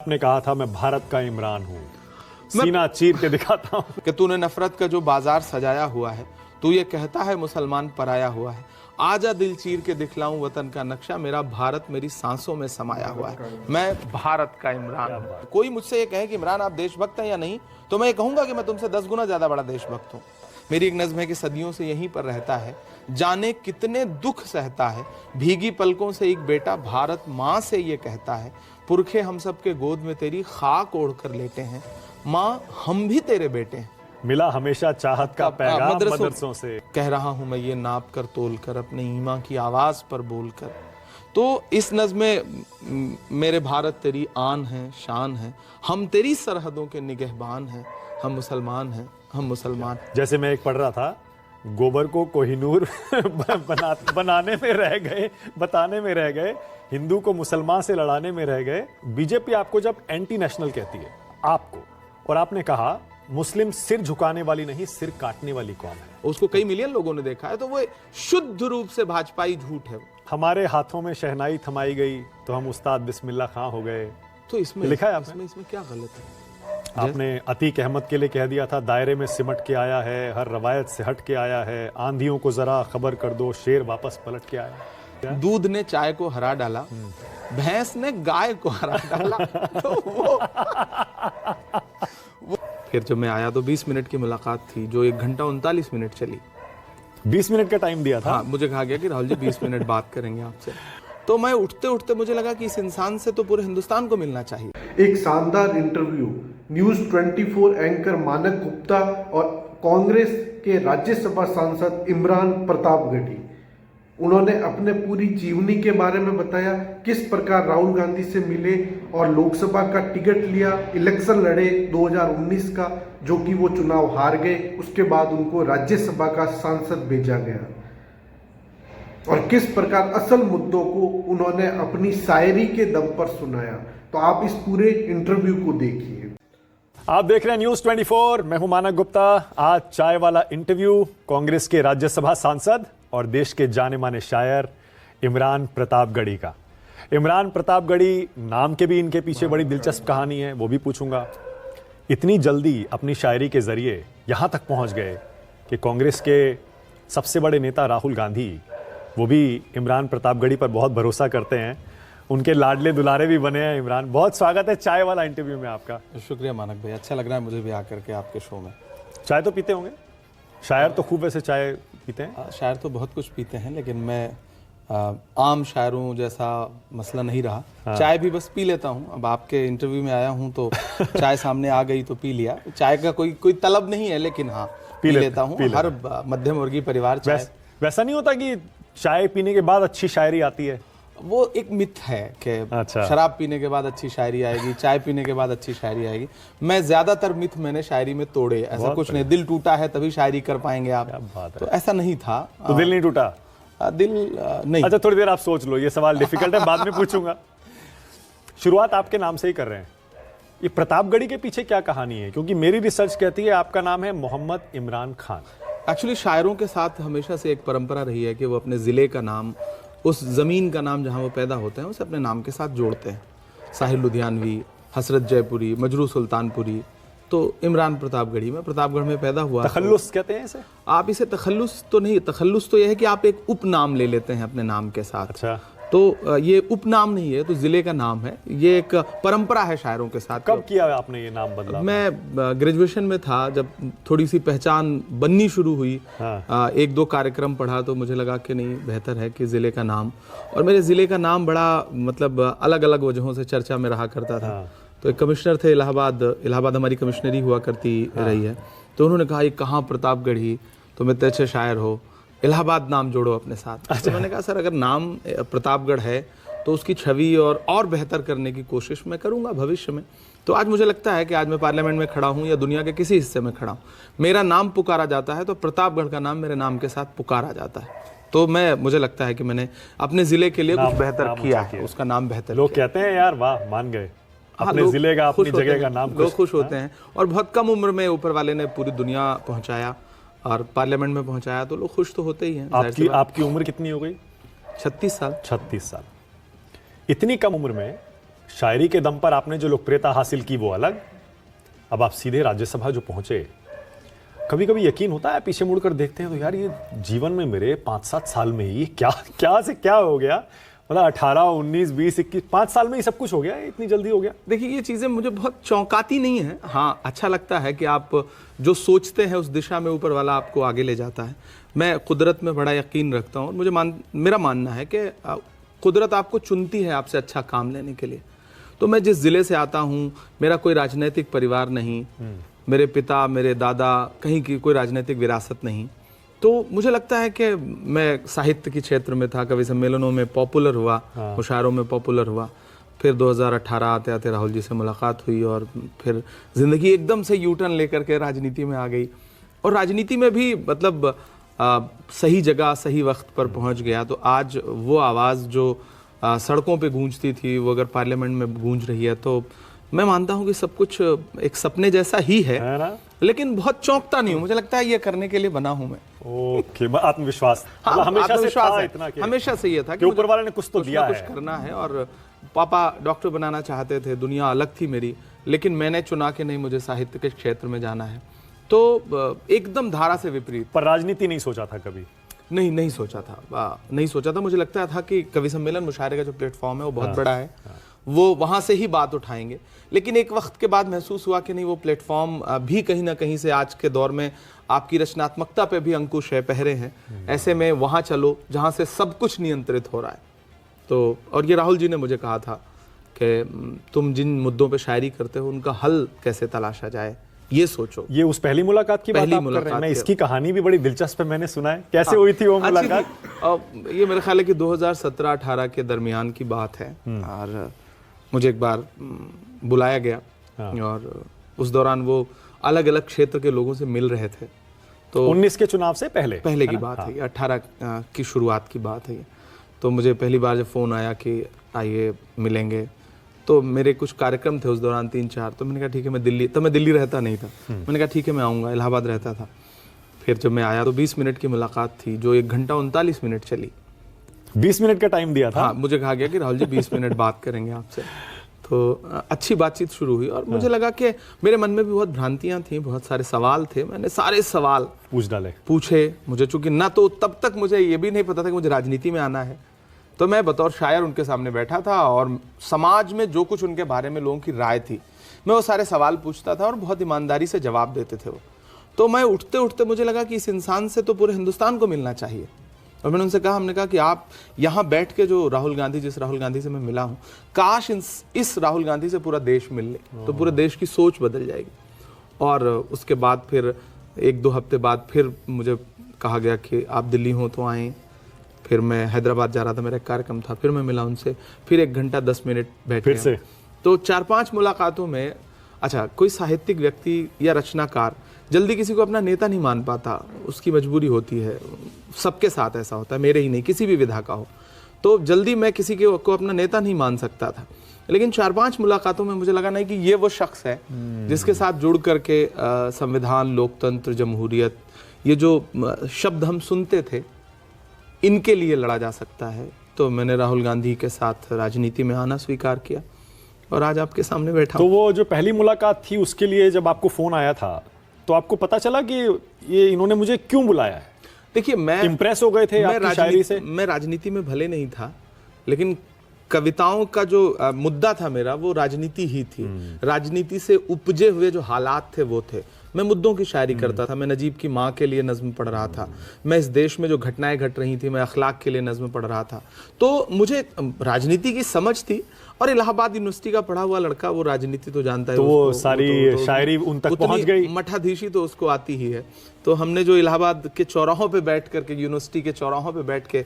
आपने कहा था मैं भारत का इमरान हूँ, सीना चीर के दिखाता हूँ कि तूने नफरत का जो बाजार सजाया हुआ है, तू ये कहता है मुसलमान पराया हुआ है, आजा दिल चीर के दिखलाऊं वतन का नक्शा, मेरा भारत मेरी सांसों में समाया हुआ है, मैं भारत का इमरान हूं। कोई मुझसे ये कहे कि इमरान आप देशभक्त हैं या नहीं, तो मैं ये कहूंगा कि मैं तुमसे 10 गुना ज्यादा बड़ा देशभक्त हूं। मेरी एक नज्म है कि सदियों से यहीं पर रहता है, जाने कितने दुख सहता है, भीगी पलकों से एक बेटा भारत माँ से ये कहता है, पुरखे हम सब के गोद में तेरी खाक ओढ़ कर लेटे हैं, माँ हम भी तेरे बेटे हैं। मिला हमेशा चाहत का पैगाम मदरसों से, कह रहा हूं मैं ये नाप कर तोल कर, अपने ईमा की आवाज पर बोल कर। तो इस नज़्म में मेरे भारत तेरी आन है, शान है, हम तेरी सरहदों के निगहबान हैं, हम मुसलमान हैं, हम मुसलमान। जैसे मैं एक पढ़ रहा था, गोबर को कोहिनूर बनाने में रह गए, बताने में रह गए, हिंदू को मुसलमान से लड़ाने में रह गए। बीजेपी आपको जब एंटी नेशनल कहती है आपको, और आपने कहा मुस्लिम सिर झुकाने वाली नहीं, सिर काटने वाली कौम है, उसको कई मिलियन लोगों ने देखा है, तो वो शुद्ध रूप से भाजपाई झूठ है। हमारे हाथों में शहनाई थमाई गई तो हम उस्ताद बिस्मिल्लाह खां हो गए। तो इसमें लिखा है आपने? इसमें क्या गलत है? आपने अतीक अहमद के लिए कह दिया था, दायरे में सिमट के आया है, हर रवायत से हट के आया है, आंधियों को जरा खबर कर दो, शेर वापस पलट के आया। दूध ने चाय को हरा डाला, भैंस ने गाय को हरा डाला। तो वो फिर जब मैं आया तो 20 मिनट की मुलाकात थी, जो 1 घंटा 39 मिनट चली। 20 मिनट का टाइम दिया था। हाँ, मुझे कहा गया कि राहुल जी 20 मिनट बात करेंगे आपसे। तो मैं उठते उठते मुझे लगा कि इस इंसान से तो पूरे हिंदुस्तान को मिलना चाहिए। एक शानदार इंटरव्यू न्यूज 24 एंकर मानक गुप्ता और कांग्रेस के राज्यसभा सांसद इमरान प्रतापगढ़ी, उन्होंने अपने पूरी जीवनी के बारे में बताया, किस प्रकार राहुल गांधी से मिले और लोकसभा का टिकट लिया, इलेक्शन लड़े 2019 का, जो कि वो चुनाव हार गए, उसके बाद उनको राज्यसभा का सांसद भेजा गया, और किस प्रकार असल मुद्दों को उन्होंने अपनी शायरी के दम पर सुनाया। तो आप इस पूरे इंटरव्यू को देखिए। आप देख रहे हैं न्यूज 24, मैं हूं मानक गुप्ता। आज चाय वाला इंटरव्यू कांग्रेस के राज्यसभा सांसद और देश के जाने माने शायर इमरान प्रतापगढ़ी का। इमरान प्रतापगढ़ी नाम के भी इनके पीछे बड़ी दिलचस्प कहानी है, वो भी पूछूंगा। इतनी जल्दी अपनी शायरी के जरिए यहां तक पहुंच गए कि कांग्रेस के सबसे बड़े नेता राहुल गांधी, वो भी इमरान प्रतापगढ़ी पर बहुत भरोसा करते हैं, उनके लाडले दुलारे भी बने हैं। इमरान, बहुत स्वागत है चाय वाला इंटरव्यू में आपका। शुक्रिया मानक भाई, अच्छा लग रहा है मुझे भी आकर के आपके शो में। चाय तो पीते होंगे? शायर तो खूब वैसे चाय पीते हैं। शायर तो बहुत कुछ पीते हैं, लेकिन मैं आम शायरों जैसा मसला नहीं रहा। हाँ। चाय भी बस पी लेता हूँ। अब आपके इंटरव्यू में आया हूँ तो चाय सामने आ गई तो पी लिया। चाय का कोई तलब नहीं है, लेकिन हाँ पी लेता हूँ। हर मध्यम वर्गीय परिवार चाय। वैसा नहीं होता कि चाय पीने के बाद अच्छी शायरी आती है? वो एक मिथ है कि अच्छा, शराब पीने के बाद अच्छी शायरी आएगी, चाय पीने के बाद अच्छी शायरी आएगी। मैं ज्यादातर मिथ मैंने शायरी में तोड़े। ऐसा कुछ नहीं, दिल टूटा है तभी शायरी कर पाएंगे आप, तो ऐसा नहीं था। तो दिल नहीं टूटा? दिल नहीं। अच्छा, थोड़ी देर आप सोच लो, ये सवाल डिफिकल्ट है, बाद में पूछूंगा। शुरुआत आपके नाम से ही कर रहे हैं। ये प्रतापगढ़ी के पीछे क्या कहानी है? क्योंकि मेरी रिसर्च कहती है आपका नाम है मोहम्मद इमरान खान। एक्चुअली शायरों के साथ हमेशा से एक परंपरा रही है कि वो अपने ज़िले का नाम, उस ज़मीन का नाम जहाँ वो पैदा होते हैं, उसे अपने नाम के साथ जोड़ते हैं। साहिर लुधियानवी, हसरत जयपुरी, मजरू सुल्तानपुरी, तो इमरान प्रतापगढ़ी में, प्रतापगढ़ में पैदा हुआ। तखल्लुस कहते हैं इसे? आप इसे तखल्लुस तो नहीं, तखल्लुस तो यह है कि आप एक उपनाम ले लेते हैं अपने नाम के साथ। अच्छा। तो ये उपनाम नहीं है, तो जिले का नाम है। ये एक परंपरा है शायरों के साथ। कब किया आपने ये नाम बदला? मैं ग्रेजुएशन में था, जब थोड़ी सी पहचान बननी शुरू हुई। हाँ। 1-2 कार्यक्रम पढ़ा तो मुझे लगा कि नहीं, बेहतर है कि ज़िले का नाम। और मेरे ज़िले का नाम बड़ा मतलब अलग अलग वजहों से चर्चा में रहा करता था। हाँ। तो एक कमिश्नर थे इलाहाबाद हमारी कमिश्नरी हुआ करती रही है, तो उन्होंने कहा ये कहाँ प्रतापगढ़ी, तो मैं अच्छे शायर हो, इलाहाबाद नाम जोड़ो अपने साथ। तो मैंने कहा सर, अगर नाम प्रतापगढ़ है तो उसकी छवि और बेहतर करने की कोशिश मैं करूंगा भविष्य में। तो आज मुझे लगता है कि आज मैं पार्लियामेंट में खड़ा हूं या दुनिया के किसी हिस्से में खड़ा हूं, मेरा नाम पुकारा जाता है तो प्रतापगढ़ का नाम मेरे नाम के साथ पुकारा जाता है। तो मुझे लगता है कि मैंने अपने जिले के लिए कुछ बेहतर किया है, उसका नाम बेहतर। लोग कहते हैं यार वाह, मान गए, अपने जिले का, अपनी जगह का नाम। लोग खुश होते हैं, और बहुत कम उम्र में ऊपर वाले ने पूरी दुनिया पहुंचाया और पार्लियामेंट में पहुंचाया, तो लोग खुश तो होते ही हैं। आपकी उम्र कितनी हो गई? 36 साल। 36 साल। इतनी कम उम्र में शायरी के दम पर आपने जो लोकप्रियता हासिल की वो अलग, अब आप सीधे राज्यसभा जो पहुंचे, कभी कभी यकीन होता है पीछे मुड़कर देखते हैं तो यार ये जीवन में मेरे 5-7 साल में ही क्या से क्या हो गया, मतलब 18, 19, 20, 21, 5 साल में ही सब कुछ हो गया, इतनी जल्दी हो गया। देखिए ये चीज़ें मुझे बहुत चौंकाती नहीं है। हाँ, अच्छा लगता है कि आप जो सोचते हैं उस दिशा में ऊपर वाला आपको आगे ले जाता है। मैं कुदरत में बड़ा यकीन रखता हूँ और मेरा मानना है कि कुदरत आपको चुनती है आपसे अच्छा काम लेने के लिए। तो मैं जिस ज़िले से आता हूँ, मेरा कोई राजनीतिक परिवार नहीं, मेरे पिता, मेरे दादा, कहीं की कोई राजनीतिक विरासत नहीं। तो मुझे लगता है कि मैं साहित्य के क्षेत्र में था, कवि सम्मेलनों में पॉपुलर हुआ, मुशायरों में पॉपुलर हुआ। फिर 2018 आते आते राहुल जी से मुलाकात हुई और फिर ज़िंदगी एकदम से यू टर्न लेकर के राजनीति में आ गई। और राजनीति में भी मतलब सही जगह सही वक्त पर पहुंच गया। तो आज वो आवाज़ जो सड़कों पे गूंजती थी वो अगर पार्लियामेंट में गूंज रही है, तो मैं मानता हूँ कि सब कुछ एक सपने जैसा ही है ना? लेकिन बहुत चौंकता नहीं हूँ। मुझे लगता है ये करने के लिए बना हूँ मैं। ओके, आत्मविश्वास। हाँ, हमेशा आत्मविश्वास से था है। इतना कि हमेशा से ये था कि ऊपर वाले ने कुछ तो दिया है, कुछ करना है। और पापा डॉक्टर बनाना चाहते थे, दुनिया अलग थी मेरी, लेकिन मैंने चुना कि नहीं, मुझे साहित्य के क्षेत्र में जाना है। तो एकदम धारा से विपरीत। पर राजनीति नहीं सोचा था कभी? नहीं सोचा था। मुझे लगता था कि कवि सम्मेलन मुशायरे का जो प्लेटफॉर्म है वो बहुत बड़ा है, वो वहाँ से ही बात उठाएंगे। लेकिन एक वक्त के बाद महसूस हुआ कि नहीं, वो प्लेटफॉर्म भी कहीं ना कहीं से आज के दौर में आपकी रचनात्मकता पे भी अंकुश है, पहरे हैं। ऐसे में वहाँ चलो जहाँ से सब कुछ नियंत्रित हो रहा है। तो और ये राहुल जी ने मुझे कहा था कि तुम जिन मुद्दों पे शायरी करते हो उनका हल कैसे तलाशा जाए, ये सोचो। ये उस पहली मुलाकात की बात आप कर रहे हैं? मैं इसकी कहानी भी बड़ी दिलचस्प है, मैंने सुना है। कैसे हुई थी वो मुलाकात? ये मेरे ख्याल है कि 2017-18 के दरमियान की बात है। और मुझे एक बार बुलाया गया और उस दौरान वो अलग अलग क्षेत्र के लोगों से मिल रहे थे। तो 19 के चुनाव से पहले की बात है, 18 की शुरुआत की बात है। तो मुझे पहली बार जब फ़ोन आया कि आइए मिलेंगे, तो मेरे कुछ कार्यक्रम थे उस दौरान 3-4। तो मैंने कहा ठीक है, मैं दिल्ली रहता नहीं था। मैंने कहा ठीक है मैं आऊँगा, इलाहाबाद रहता था। फिर जब मैं आया तो 20 मिनट की मुलाकात थी जो 1 घंटा 39 मिनट चली। 20 मिनट का टाइम दिया था? हाँ, मुझे कहा गया कि राहुल जी 20 मिनट बात करेंगे आपसे। तो अच्छी बातचीत शुरू हुई और मुझे लगा कि मेरे मन में भी बहुत भ्रांतियां थी, बहुत सारे सवाल थे। मैंने सारे सवाल पूछे। मुझे चूंकि ना तो तब तक मुझे ये भी नहीं पता था कि मुझे राजनीति में आना है, तो मैं बतौर शायर उनके सामने बैठा था और समाज में जो कुछ उनके बारे में लोगों की राय थी, मैं वो सारे सवाल पूछता था और बहुत ईमानदारी से जवाब देते थे वो। तो मैं उठते उठते मुझे लगा कि इस इंसान से तो पूरे हिंदुस्तान को मिलना चाहिए। और मैंने उनसे कहा, हमने कहा कि आप यहाँ बैठ के जो राहुल गांधी, जिस राहुल गांधी से मैं मिला हूँ, काश इस राहुल गांधी से पूरा देश मिल ले तो पूरे देश की सोच बदल जाएगी। और उसके बाद फिर 1-2 हफ्ते बाद फिर मुझे कहा गया कि आप दिल्ली हो तो आएँ। फिर मैं हैदराबाद जा रहा था, मेरा एक कार्यक्रम था, फिर मैं मिला उनसे, फिर 1 घंटा 10 मिनट बैठे। फिर से तो 4-5 मुलाकातों में, अच्छा, कोई साहित्यिक व्यक्ति या रचनाकार जल्दी किसी को अपना नेता नहीं मान पाता, उसकी मजबूरी होती है। सबके साथ ऐसा होता है, मेरे ही नहीं, किसी भी विधा का हो। तो जल्दी मैं किसी को अपना नेता नहीं मान सकता था। लेकिन 4-5 मुलाकातों में मुझे लगा नहीं कि ये वो शख्स है जिसके साथ जुड़ करके संविधान, लोकतंत्र, जमहूरियत, ये जो शब्द हम सुनते थे, इनके लिए लड़ा जा सकता है। तो मैंने राहुल गांधी के साथ राजनीति में आना स्वीकार किया और आज आपके सामने बैठा। तो वो जो पहली मुलाकात थी उसके लिए जब आपको फोन आया था तो आपको पता चला कि ये इन्होंने मुझे क्यों बुलाया है? देखिए, मैं इंप्रेस हो गए थे आपकी शायरी से? मैं राजनीति में भले नहीं था, लेकिन कविताओं का जो मुद्दा था मेरा, वो राजनीति ही थी। राजनीति से उपजे हुए जो हालात थे वो थे। मैं मुद्दों की शायरी करता था। मैं नजीब की माँ के लिए नज्म पढ़ रहा था। मैं इस देश में जो घटनाएं घट रही थी, मैं अखलाक के लिए नज्म पढ़ रहा था। तो मुझे राजनीति की समझ थी और इलाहाबाद यूनिवर्सिटी का पढ़ा हुआ लड़का वो राजनीति तो जानता है। तो वो सारी शायरी उन तक पहुंच गई। मठाधीशी तो उसको आती ही है। तो हमने जो इलाहाबाद के चौराहों पे बैठ करके, यूनिवर्सिटी के चौराहों पे बैठ के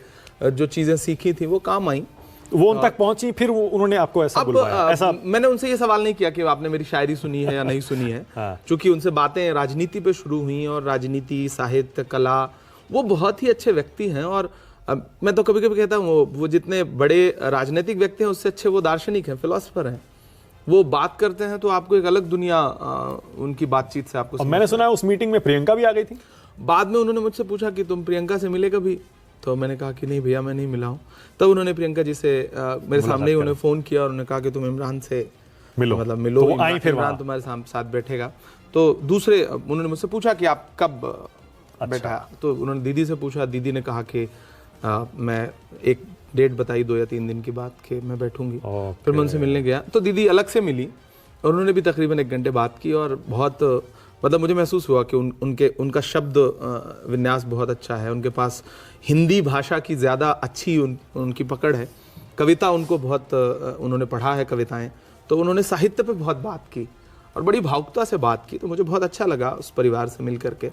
जो चीजें सीखी थी वो काम आई, वो उन तक पहुंची। फिर उन्होंने आपको ऐसा बुलवाया? ऐसा मैंने उनसे ये सवाल नहीं किया कि आपने मेरी शायरी सुनी है या नहीं सुनी है। चूंकि उनसे बातें राजनीति पे शुरू हुई और राजनीति, साहित्य, कला, वो बहुत ही अच्छे व्यक्ति हैं। और मैं तो कभी कभी कहता हूँ वो जितने बड़े राजनीतिक व्यक्ति हैं उससे अच्छे वो दार्शनिक हैं, फिलोसफर हैं। वो बात करते हैं तो आपको एक अलग दुनिया उनकी बातचीत से आपको। मैंने सुना है उस मीटिंग में प्रियंका भी आ गई थी। बाद में उन्होंने मुझसे पूछा कि तुम प्रियंका से मिले कभी? तो मैंने कहा कि नहीं भैया मैं नहीं मिला हूँ। तब उन्होंने प्रियंका जी से मेरे सामने ही उन्हें फ़ोन किया और उन्होंने कहा कि तुम इमरान से मिलो, मतलब मिलो, तो वो आई फिर इमरान तुम्हारे साथ बैठेगा। तो दूसरे उन्होंने मुझसे पूछा कि आप कब बैठा, तो उन्होंने दीदी से पूछा, दीदी ने कहा कि मैं एक डेट बताई 2 या 3 दिन की बात कि मैं बैठूंगी। फिर मैं उनसे मिलने गया तो दीदी अलग से मिली और उन्होंने भी तकरीबन 1 घंटे बात की और बहुत मतलब मुझे महसूस हुआ कि उनका शब्द विन्यास बहुत अच्छा है, उनके पास हिंदी भाषा की ज़्यादा अच्छी उनकी पकड़ है, कविता उनको बहुत उन्होंने पढ़ा है कविताएं, तो उन्होंने साहित्य पे बहुत बात की और बड़ी भावुकता से बात की, तो मुझे बहुत अच्छा लगा उस परिवार से मिल करके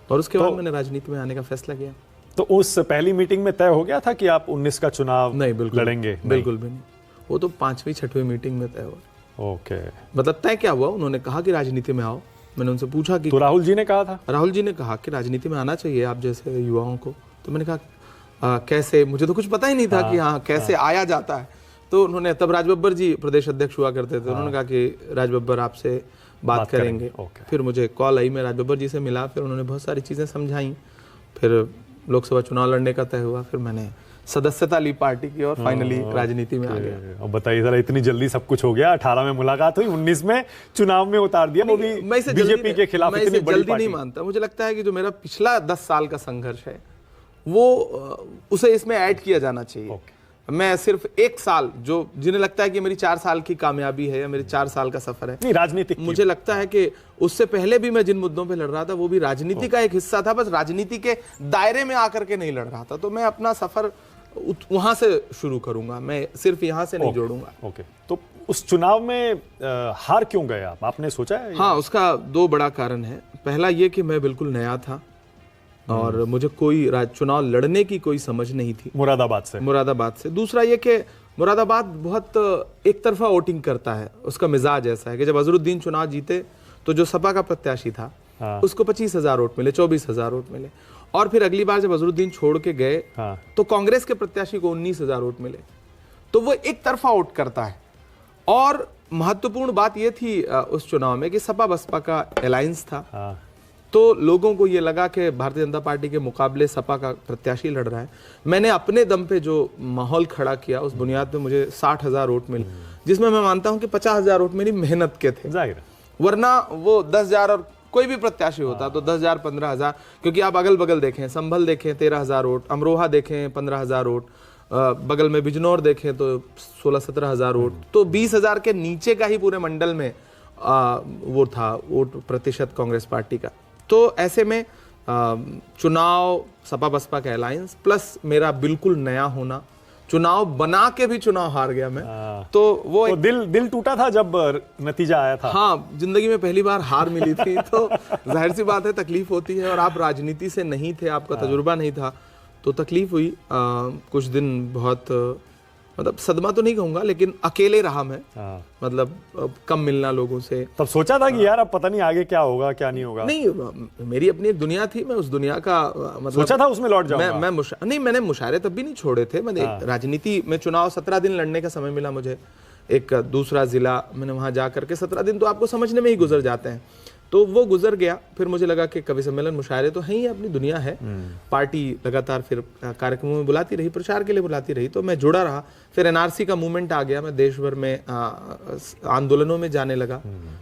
और उसके बाद मैंने राजनीति में आने का फैसला किया। तो उस पहली मीटिंग में तय हो गया था कि आप 19 का चुनाव नहीं, बिल्कुल लड़ेंगे? बिल्कुल भी नहीं, वो तो 5वीं 6वीं मीटिंग में तय हुआ। ओके, मतलब तय क्या हुआ, उन्होंने कहा कि राजनीति में आओ। मैंने उनसे पूछा कि तो राहुल जी ने कहा था? राहुल जी ने कहा कि राजनीति में आना चाहिए आप जैसे युवाओं को। तो मैंने कहा कैसे, मुझे तो कुछ पता ही नहीं था कि हाँ कैसे आया जाता है। तो उन्होंने, तब राज बब्बर जी प्रदेश अध्यक्ष हुआ करते थे, उन्होंने कहा कि राज बब्बर आपसे बात करेंगे। फिर मुझे कॉल आई, मैं राज बब्बर जी से मिला, फिर उन्होंने बहुत सारी चीज़ें समझाई, फिर लोकसभा चुनाव लड़ने का तय हुआ, फिर मैंने सदस्यता ली पार्टी की और फाइनली राजनीति में आ गया। अब बताइए जरा, इतनी जल्दी सब कुछ हो गया, 18 में मुलाकात हुई, 19 में चुनाव में उतार दिया, वो भी बीजेपी के खिलाफ। मैं इसे जल्दी नहीं मानता, मुझे लगता है कि जो मेरा पिछला 10 साल का संघर्ष है वो उसे इसमें ऐड किया जाना चाहिए। मैं सिर्फ 1 साल, जो जिन्हें लगता है कि मेरी 4 साल की कामयाबी है या मेरे 4 साल का सफर है, नहीं राजनीतिक, मुझे लगता है कि उससे पहले भी मैं जिन मुद्दों पे लड़ रहा था वो भी राजनीति का एक हिस्सा था, बस राजनीति के दायरे में आकर के नहीं लड़ रहा था। तो मैं अपना सफर वहां से शुरू करूंगा, मैं सिर्फ यहां से नहीं जोड़ूंगा। ओके, तो उस चुनाव में हार क्यों गए आप, आपने सोचा है? हाँ, उसका 2 बड़ा कारण है। पहला ये कि मैं बिल्कुल नया था और मुझे कोई चुनाव लड़ने की कोई समझ नहीं थी मुरादाबाद से। दूसरा ये कि मुरादाबाद बहुत एक तरफा वोटिंग करता है, उसका मिजाज ऐसा है कि जब अजहरुद्दीन चुनाव जीते तो जो सपा का प्रत्याशी था उसको 25,000 वोट मिले, 24,000 वोट मिले, और फिर अगली बार जब अजहरुद्दीन छोड़ के गए तो कांग्रेस के प्रत्याशी को 19,000 वोट मिले। तो वो एक तरफा वोट करता है। और महत्वपूर्ण बात यह थी उस चुनाव में कि सपा बसपा का अलायंस था, तो लोगों को ये लगा कि भारतीय जनता पार्टी के मुकाबले सपा का प्रत्याशी लड़ रहा है। मैंने अपने दम पे जो माहौल खड़ा किया उस बुनियाद पे मुझे 60,000 वोट मिले, जिसमें मैं मानता हूं कि 50,000 वोट मेरी मेहनत के थे, जाहिर, वरना वो 10,000 और कोई भी प्रत्याशी होता तो 10,000 15,000, क्योंकि आप अगल बगल देखें, संभल देखें 13,000 वोट, अमरोहा देखें 15,000 वोट, बगल में बिजनौर देखें तो 16-17,000 वोट, तो 20,000 के नीचे का ही पूरे मंडल में वो था वोट प्रतिशत कांग्रेस पार्टी का। तो ऐसे में चुनाव सपा बसपा का अलायंस प्लस मेरा बिल्कुल नया होना, चुनाव बना के भी चुनाव हार गया मैं, तो वो दिल टूटा था जब नतीजा आया था। हाँ, जिंदगी में पहली बार हार मिली थी तो जाहिर सी बात है तकलीफ होती है, और आप राजनीति से नहीं थे, आपका तजुर्बा नहीं था, तो तकलीफ हुई। कुछ दिन बहुत मतलब सदमा तो नहीं कहूंगा, लेकिन अकेले रहा मैं, मतलब कम मिलना लोगों से। तब सोचा था कि यार अब पता नहीं आगे क्या होगा क्या नहीं होगा? नहीं, मेरी अपनी एक दुनिया थी, मैं उस दुनिया का मतलब सोचा था उसमें लौट जाऊंगा। नहीं, मैंने मुशायरे तब भी नहीं छोड़े थे। मैंने राजनीति में चुनाव 17 दिन लड़ने का समय मिला मुझे, एक दूसरा जिला, मैंने वहां जा करके 17 दिन तो आपको समझने में ही गुजर जाते हैं, तो वो गुजर गया। फिर मुझे लगा कि कवि सम्मेलन मुशायरे तो है ही, अपनी दुनिया है, पार्टी लगातार फिर कार्यक्रमों में बुलाती रही, प्रचार के लिए बुलाती रही, तो मैं जुड़ा रहा। फिर एनआरसी का मूवमेंट आ गया, मैं देश भर में आंदोलनों में जाने लगा,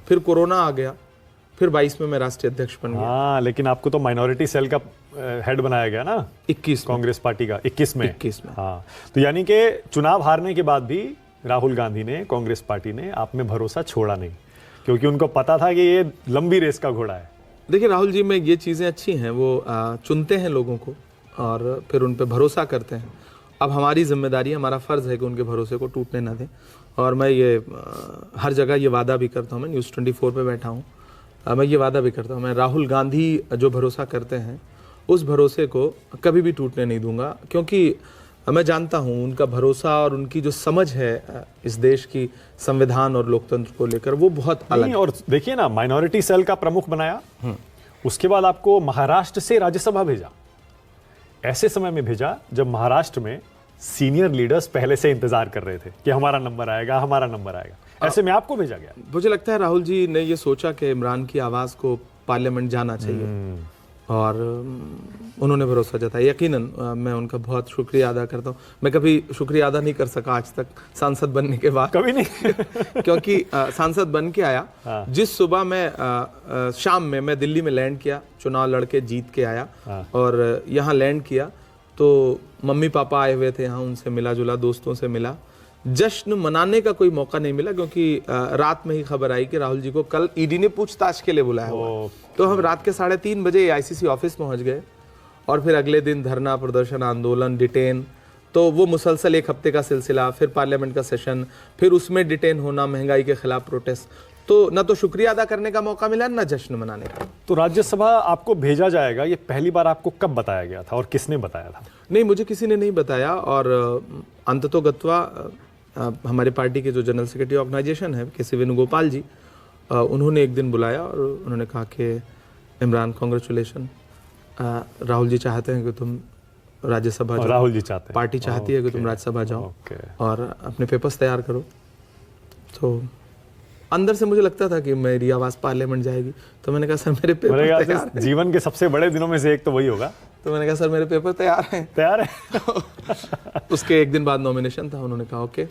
फिर कोरोना आ गया, फिर 22 में मैं राष्ट्रीय अध्यक्ष बन गया। लेकिन आपको तो माइनॉरिटी सेल का हेड बनाया गया ना 21 कांग्रेस पार्टी का, 21 में। हाँ, तो यानी कि चुनाव हारने के बाद भी राहुल गांधी ने, कांग्रेस पार्टी ने आप में भरोसा छोड़ा नहीं, क्योंकि उनको पता था कि ये लंबी रेस का घोड़ा है। देखिए राहुल जी में ये चीज़ें अच्छी हैं, वो चुनते हैं लोगों को और फिर उन पे भरोसा करते हैं। अब हमारी जिम्मेदारी, हमारा फ़र्ज़ है कि उनके भरोसे को टूटने ना दें, और मैं ये हर जगह ये वादा भी करता हूँ, मैं न्यूज़ 24 पे बैठा हूँ, मैं ये वादा भी करता हूँ, मैं राहुल गांधी जो भरोसा करते हैं उस भरोसे को कभी भी टूटने नहीं दूंगा, क्योंकि मैं जानता हूं उनका भरोसा और उनकी जो समझ है इस देश की संविधान और लोकतंत्र को लेकर वो बहुत अलग है। और देखिए ना, माइनॉरिटी सेल का प्रमुख बनाया, उसके बाद आपको महाराष्ट्र से राज्यसभा भेजा, ऐसे समय में भेजा जब महाराष्ट्र में सीनियर लीडर्स पहले से इंतजार कर रहे थे कि हमारा नंबर आएगा, हमारा नंबर आएगा, ऐसे में आपको भेजा गया। मुझे लगता है राहुल जी ने ये सोचा कि इमरान की आवाज को पार्लियामेंट जाना चाहिए, और उन्होंने भरोसा जताया। यकीनन मैं उनका बहुत शुक्रिया अदा करता हूँ। मैं कभी शुक्रिया अदा नहीं कर सका आज तक सांसद बनने के बाद, कभी नहीं क्योंकि सांसद बन के आया। जिस सुबह मैं शाम में मैं दिल्ली में लैंड किया, चुनाव लड़के जीत के आया और यहाँ लैंड किया तो मम्मी पापा आए हुए थे यहाँ, उनसे मिला जुला, दोस्तों से मिला। जश्न मनाने का कोई मौका नहीं मिला क्योंकि रात में ही खबर आई कि राहुल जी को कल ईडी ने पूछताछ के लिए बुलाया हुआ। तो हम रात के 3:30 बजे आईसीसी ऑफिस पहुंच गए और फिर अगले दिन धरना प्रदर्शन, आंदोलन, डिटेन, तो वो मुसलसल 1 हफ्ते का सिलसिला, फिर पार्लियामेंट का सेशन, फिर उसमें डिटेन होना, महंगाई के खिलाफ प्रोटेस्ट। तो ना तो शुक्रिया अदा करने का मौका मिला, ना जश्न मनाने का। तो राज्यसभा आपको भेजा जाएगा, ये पहली बार आपको कब बताया गया था और किसने बताया था? नहीं, मुझे किसी ने नहीं बताया और अंततोगत्वा हमारे पार्टी के जो जनरल सेक्रेटरी ऑर्गेनाइजेशन है के सी वेणुगोपाल जी, उन्होंने एक दिन बुलाया और उन्होंने कहा कि इमरान कांग्रेचुलेशन, राहुल जी चाहते हैं कि तुम राज्यसभा जाओ, राहुल जी चाहते हैं, पार्टी चाहती है कि तुम राज्यसभा जाओ और अपने पेपर्स तैयार करो। तो अंदर से मुझे लगता था कि मेरी आवाज़ पार्लियामेंट जाएगी, तो मैंने कहा सर मेरे पेपर तैयार हैं। जीवन के सबसे बड़े दिनों में से एक तो वही होगा। तो मैंने कहा सर मेरे पेपर तैयार हैं। तैयार है उसके एक दिन बाद नॉमिनेशन था, उन्होंने कहा ओके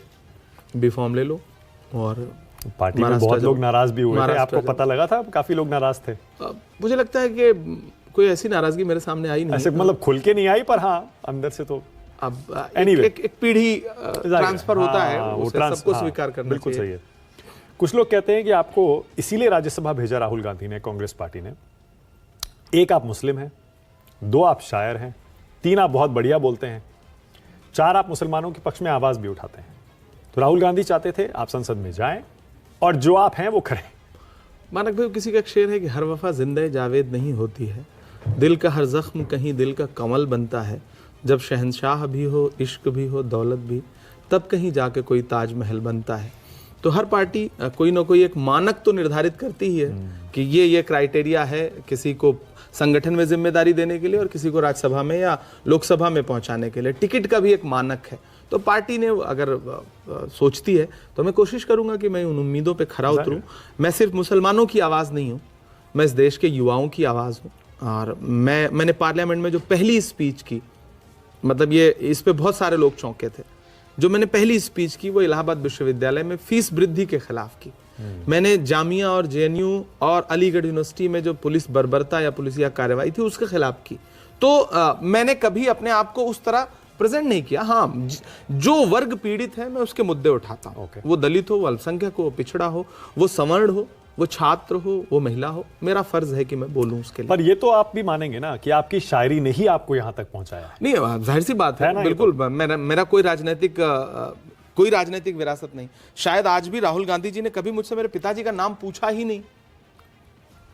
बी फॉर्म ले लो। और पार्टी में बहुत लोग नाराज भी हुए थे, आपको पता लगा था? काफी लोग नाराज थे। मुझे लगता है कि कोई ऐसी नाराजगी मेरे सामने आई नहीं, ऐसे मतलब खुल के नहीं आई, पर हाँ अंदर से तो अब anyway, एक पीढ़ी ट्रांसफर होता है, उसे सबको स्वीकार करना बिल्कुल सही है। कुछ लोग कहते हैं कि आपको इसीलिए राज्यसभा भेजा राहुल गांधी ने, कांग्रेस पार्टी ने। 1 आप मुस्लिम हैं, 2 आप शायर हैं, 3 आप बहुत बढ़िया बोलते हैं, 4 आप मुसलमानों के पक्ष में आवाज भी उठाते हैं। तो राहुल गांधी चाहते थे आप संसद में जाएं और जो आप हैं वो करें। मानक भाई, किसी का एक शेर है कि हर वफा जिंदा जावेद नहीं होती है, दिल का हर जख्म कहीं दिल का कमल बनता है, जब शहंशाह भी हो, इश्क भी हो, दौलत भी, तब कहीं जाके कोई ताजमहल बनता है। तो हर पार्टी कोई ना कोई एक मानक तो निर्धारित करती ही है कि ये क्राइटेरिया है किसी को संगठन में जिम्मेदारी देने के लिए और किसी को राज्यसभा में या लोकसभा में पहुंचाने के लिए। टिकट का भी एक मानक है। तो पार्टी ने अगर सोचती है तो मैं कोशिश करूंगा कि मैं उन उम्मीदों पे खरा उतरूं। मैं सिर्फ मुसलमानों की आवाज़ नहीं हूं, मैं इस देश के युवाओं की आवाज़ हूं। और मैंने पार्लियामेंट में जो पहली स्पीच की, मतलब ये इस पे बहुत सारे लोग चौंके थे, जो मैंने पहली स्पीच की वो इलाहाबाद विश्वविद्यालय में फीस वृद्धि के खिलाफ की। मैंने जामिया और जेएनयू और अलीगढ़ यूनिवर्सिटी में जो पुलिस बर्बरता या पुलिसिया कार्रवाई थी उसके खिलाफ की। तो मैंने कभी अपने आप को उस तरह प्रेजेंट नहीं किया। हाँ, जो वर्ग पीड़ित है मैं उसके मुद्दे उठाता हूँ। वो दलित हो, वो अल्पसंख्यक हो, वो पिछड़ा हो, वो सवर्ण हो, वो छात्र हो, वो महिला हो, मेरा फर्ज है कि मैं बोलूं उसके लिए। पर ये तो आप भी मानेंगे ना कि आपकी शायरी ने ही आपको यहाँ तक पहुंचाया है। नहीं, जाहिर सी बात है बिल्कुल। मेरा कोई राजनीतिक विरासत नहीं। शायद आज भी राहुल गांधी जी ने कभी मुझसे मेरे पिताजी का नाम पूछा ही नहीं।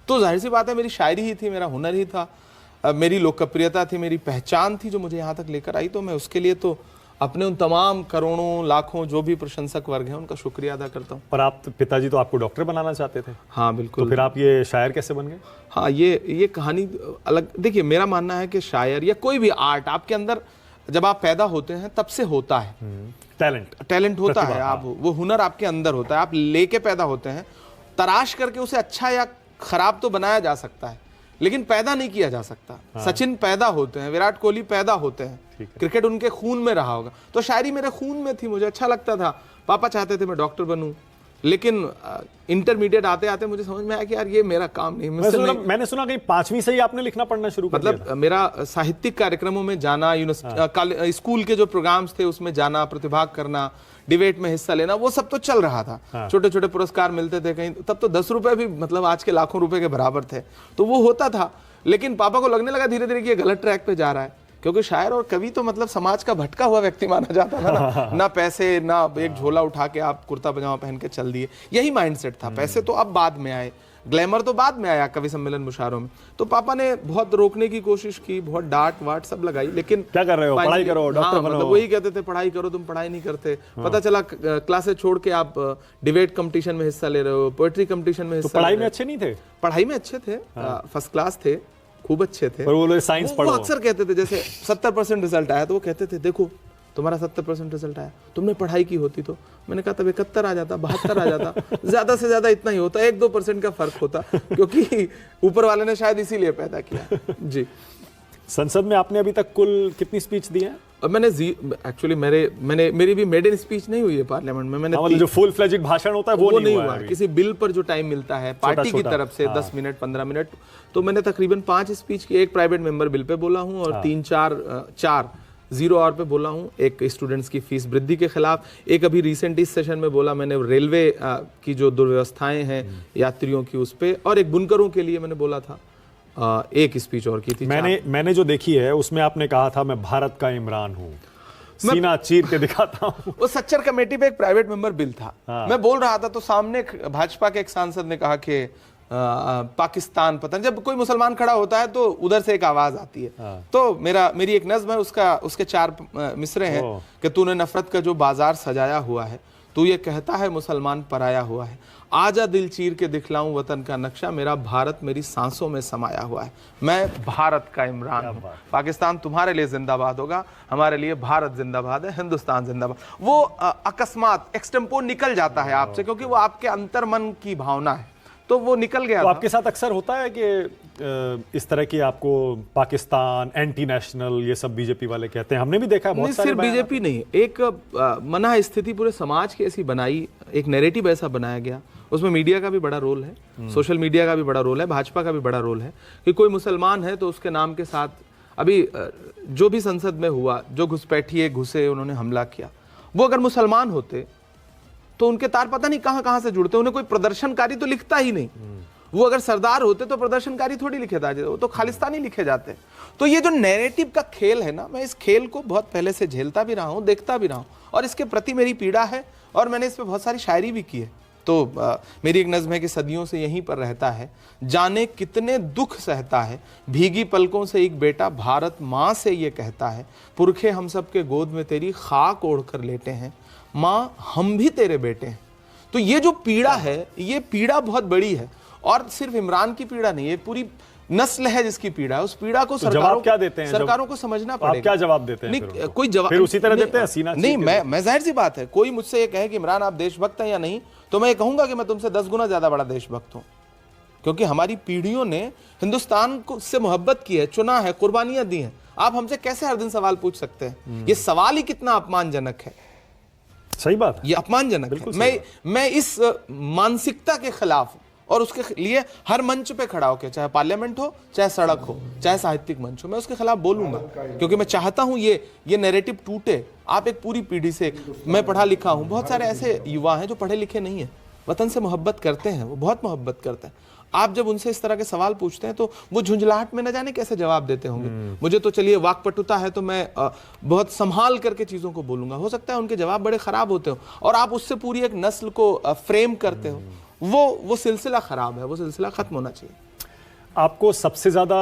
तो जाहिर सी बात है मेरी शायरी ही थी, मेरा हुनर ही था, मेरी लोकप्रियता थी, मेरी पहचान थी जो मुझे यहाँ तक लेकर आई। तो मैं उसके लिए तो अपने उन तमाम करोड़ों लाखों जो भी प्रशंसक वर्ग हैं उनका शुक्रिया अदा करता हूँ। पर आप पिताजी तो आपको डॉक्टर बनाना चाहते थे। हाँ बिल्कुल। तो फिर आप ये शायर कैसे बन गए? हाँ, ये कहानी अलग। देखिए, मेरा मानना है कि शायर या कोई भी आर्ट आपके अंदर जब आप पैदा होते हैं तब से होता है। टैलेंट होता है, आप वो हुनर आपके अंदर होता है, आप लेके पैदा होते हैं। तराश करके उसे अच्छा या खराब तो बनाया जा सकता है, लेकिन पैदा नहीं किया जा सकता। सचिन पैदा होते हैं, विराट कोहली पैदा होते हैं, क्रिकेट उनके खून में रहा होगा। तो शायरी मेरे खून में थी, मुझे अच्छा लगता था। पापा चाहते थे मैं डॉक्टर बनूं, लेकिन इंटरमीडिएट आते आते मुझे समझ में आया कि यार ये मेरा काम नहीं। मैंने सुना कहीं 5वीं से ही आपने लिखना पढ़ना शुरू कर दिया था। मतलब मेरा साहित्यिक कार्यक्रमों में जाना, स्कूल के जो प्रोग्राम्स थे उसमें जाना, प्रतिभाग करना, डिबेट में हिस्सा लेना, वो सब तो चल रहा था। छोटे छोटे पुरस्कार मिलते थे कहीं, तब तो 10 रुपए भी मतलब आज के लाखों रुपए के बराबर थे। तो वो होता था, लेकिन पापा को लगने लगा धीरे धीरे कि ये गलत ट्रैक पे जा रहा है, क्योंकि शायर और कवि तो मतलब समाज का भटका हुआ व्यक्ति माना जाता था ना पैसे, ना एक झोला उठा के आप कुर्ता पजामा पहन के चल दिए, यही माइंडसेट था। पैसे तो अब बाद में आए, ग्लैमर तो बाद में आया कवि सम्मेलन मुशायरों में। तो पापा ने बहुत रोकने की कोशिश की, बहुत डांट वाट सब लगाई, लेकिन क्या कर रहे हो, पढ़ाई करो, डॉक्टर बनो। मतलब वही कहते थे पढ़ाई करो, तुम पढ़ाई नहीं करते। पता चला क्लासेस छोड़ के आप डिबेट कंपटीशन में हिस्सा ले रहे हो, पोएट्री कंपटीशन में हिस्सा। पढ़ाई में अच्छे नहीं थे? पढ़ाई में अच्छे थे, फर्स्ट क्लास थे, खूब अच्छे थे। पर वो साइंस पढ़ो, अक्सर कहते थे, जैसे 70% रिजल्ट आया तो वो कहते थे देखो तुम्हारा 70% रिजल्ट आया, तुमने पढ़ाई की होती तो? मैंने कहा तब 71 आ जाता, 72 आ जाता, ज्यादा से ज्यादा इतना ही होता, 1-2% का फर्क होता, क्योंकि ऊपर वाले ने शायद इसीलिए पैदा किया। जी। संसद में आपने अभी तक कुल कितनी स्पीच दी है? अब मैंने एक्चुअली मेरी भी मेडन स्पीच नहीं हुई है पार्लियामेंट में। मैंने मतलब जो फुल फ्लेजेड भाषण होता है वो नहीं हुआ है। किसी बिल पर जो टाइम मिलता है पार्टी की तरफ से 10 मिनट 15 मिनट, तो मैंने तकरीबन 5 स्पीच की। एक प्राइवेट मेंबर बिल पे बोला हूँ और 3-4 जीरो आवर पे बोला हूँ। एक स्टूडेंट्स की फीस वृद्धि के खिलाफ, एक अभी रिसेंट इस सेशन में बोला मैंने रेलवे की जो दुर्व्यवस्थाएं हैं यात्रियों की उस पे, और एक बुनकरों के लिए मैंने बोला था। एक स्पीच और की थी। मैंने जो देखी है उसमें आपने कहा था मैं भारत का इमरान हूँ, सीना चीर के दिखाता हूँ। वो सच्चर कमेटी पे एक प्राइवेट मेंबर बिल था, मैं बोल रहा था तो सामने भाजपा के एक सांसद ने कहा कि पाकिस्तान पता नहीं, जब कोई मुसलमान खड़ा होता है तो उधर से एक आवाज आती है। तो मेरी एक नज्म है, उसके 4 मिसरे हैं कि तूने नफरत का जो बाजार सजाया हुआ है, तू ये कहता है मुसलमान पराया हुआ है, आजा दिल चीर के दिखलाऊं वतन का नक्शा, मेरा भारत मेरी सांसों में समाया हुआ है, मैं भारत का इमरान हूं। पाकिस्तान तुम्हारे लिए जिंदाबाद होगा, हमारे लिए भारत जिंदाबाद है, हिंदुस्तान जिंदाबाद। वो अकस्मात एक्सटेम्पो निकल जाता है आपसे, क्योंकि वो आपके अंतर्मन की भावना है, तो वो निकल गया। तो आपके साथ अक्सर होता है कि इस तरह की आपको पाकिस्तान, एंटी नेशनल, ये सब बीजेपी वाले कहते हैं? हमने भी देखा बहुत सारे। सिर्फ बीजेपी नहीं, एक मना स्थिति पूरे समाज की ऐसी बनाई, एक नैरेटिव ऐसा बनाया गया, उसमें मीडिया का भी बड़ा रोल है, सोशल मीडिया का भी बड़ा रोल है, भाजपा का भी बड़ा रोल है, कि कोई मुसलमान है तो उसके नाम के साथ अभी जो भी संसद में हुआ, जो घुसपैठिए घुसे उन्होंने हमला किया, वो अगर मुसलमान होते तो उनके तार पता नहीं कहां कहां से जुड़ते। उन्हें कोई प्रदर्शनकारी तो लिखता ही नहीं। वो अगर सरदार होते तो प्रदर्शनकारी थोड़ी लिखे जाते, वो तो खालिस्तानी लिखे जाते। तो ये जो नैरेटिव का खेल है ना, मैं इस खेल को बहुत पहले से झेलता भी रहा हूं, देखता भी रहा हूं, और इसके प्रति मेरी पीड़ा है, और मैंने इस पे बहुत सारी शायरी भी की है। तो मेरी एक नज्म है कि सदियों से यहीं पर रहता है, जाने कितने दुख सहता है, भीगी पलकों से एक बेटा भारत माँ से ये कहता है, पुरखे हम सब के गोद में तेरी खाक ओढ़ कर लेटे हैं, माँ हम भी तेरे बेटे हैं। तो ये जो पीड़ा है, ये पीड़ा बहुत बड़ी है, और सिर्फ इमरान की पीड़ा नहीं है, पूरी नस्ल है जिसकी पीड़ा है। उस पीड़ा को जवाब क्या देते हैं? सरकारों को समझना पड़ेगा। आप क्या जवाब देते हैं? नहीं, कोई जवाब फिर उसी तरह देते हैं सीना नहीं। मैं जाहिर सी बात है, कोई मुझसे ये कहे कि इमरान आप देशभक्त हैं या नहीं, तो मैं ये कहूंगा कि मैं तुमसे 10 गुना ज्यादा बड़ा देशभक्त हूं, क्योंकि हमारी पीढ़ियों ने हिंदुस्तान को से मोहब्बत की है, चुना है, कुर्बानियां दी हैं। आप हमसे कैसे हर दिन सवाल पूछ सकते हैं? ये सवाल ही कितना अपमानजनक है। सही बात है, ये अपमानजनक है। मैं इस मानसिकता के खिलाफ हूं, और उसके लिए हर मंच पे खड़ा होकर, चाहे पार्लियामेंट हो, चाहे सड़क हो, चाहे साहित्यिक मंच हो, मैं उसके खिलाफ बोलूंगा, क्योंकि मैं चाहता हूं ये नैरेटिव टूटे। आप एक पूरी पीढ़ी से, मैं पढ़ा लिखा हूं, बहुत सारे ऐसे युवा हैं जो पढ़े लिखे नहीं है, वतन से मोहब्बत करते हैं, वो बहुत मोहब्बत करते हैं। आप जब उनसे इस तरह के सवाल पूछते हैं तो वो झुंझलाहट में न जाने कैसे जवाब देते होंगे। मुझे तो चलिए वाकपटुता है, तो मैं बहुत संभाल करके चीजों को बोलूंगा। हो सकता है उनके जवाब बड़े खराब होते हो, और आप उससे पूरी एक नस्ल को फ्रेम करते हो। वो सिलसिला खराब है, वो सिलसिला खत्म होना चाहिए। आपको सबसे ज्यादा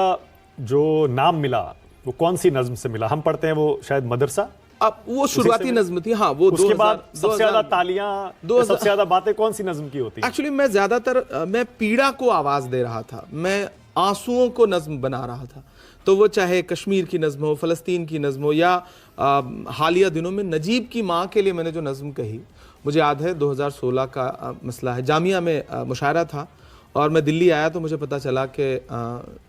जो नाम मिला वो कौन सी नज्म से मिला? हम पढ़ते हैं वो शायद मदरसा, अब वो शुरुआती नज्म थी। हाँ, वो उसके बाद सबसे ज्यादा तालियां, सबसे ज्यादा बातें कौन सी नज्म की होती है? एक्चुअली मैं ज्यादातर मैं पीड़ा को आवाज दे रहा था, मैं आंसुओं को नज्म बना रहा था। तो वो चाहे कश्मीर की नज्म हो, फलस्तीन की नज्म हो, या हालिया दिनों में नजीब की माँ के लिए मैंने जो नज्म कही, मुझे याद है 2016 का मसला है, जामिया में मुशायरा था, और मैं दिल्ली आया तो मुझे पता चला कि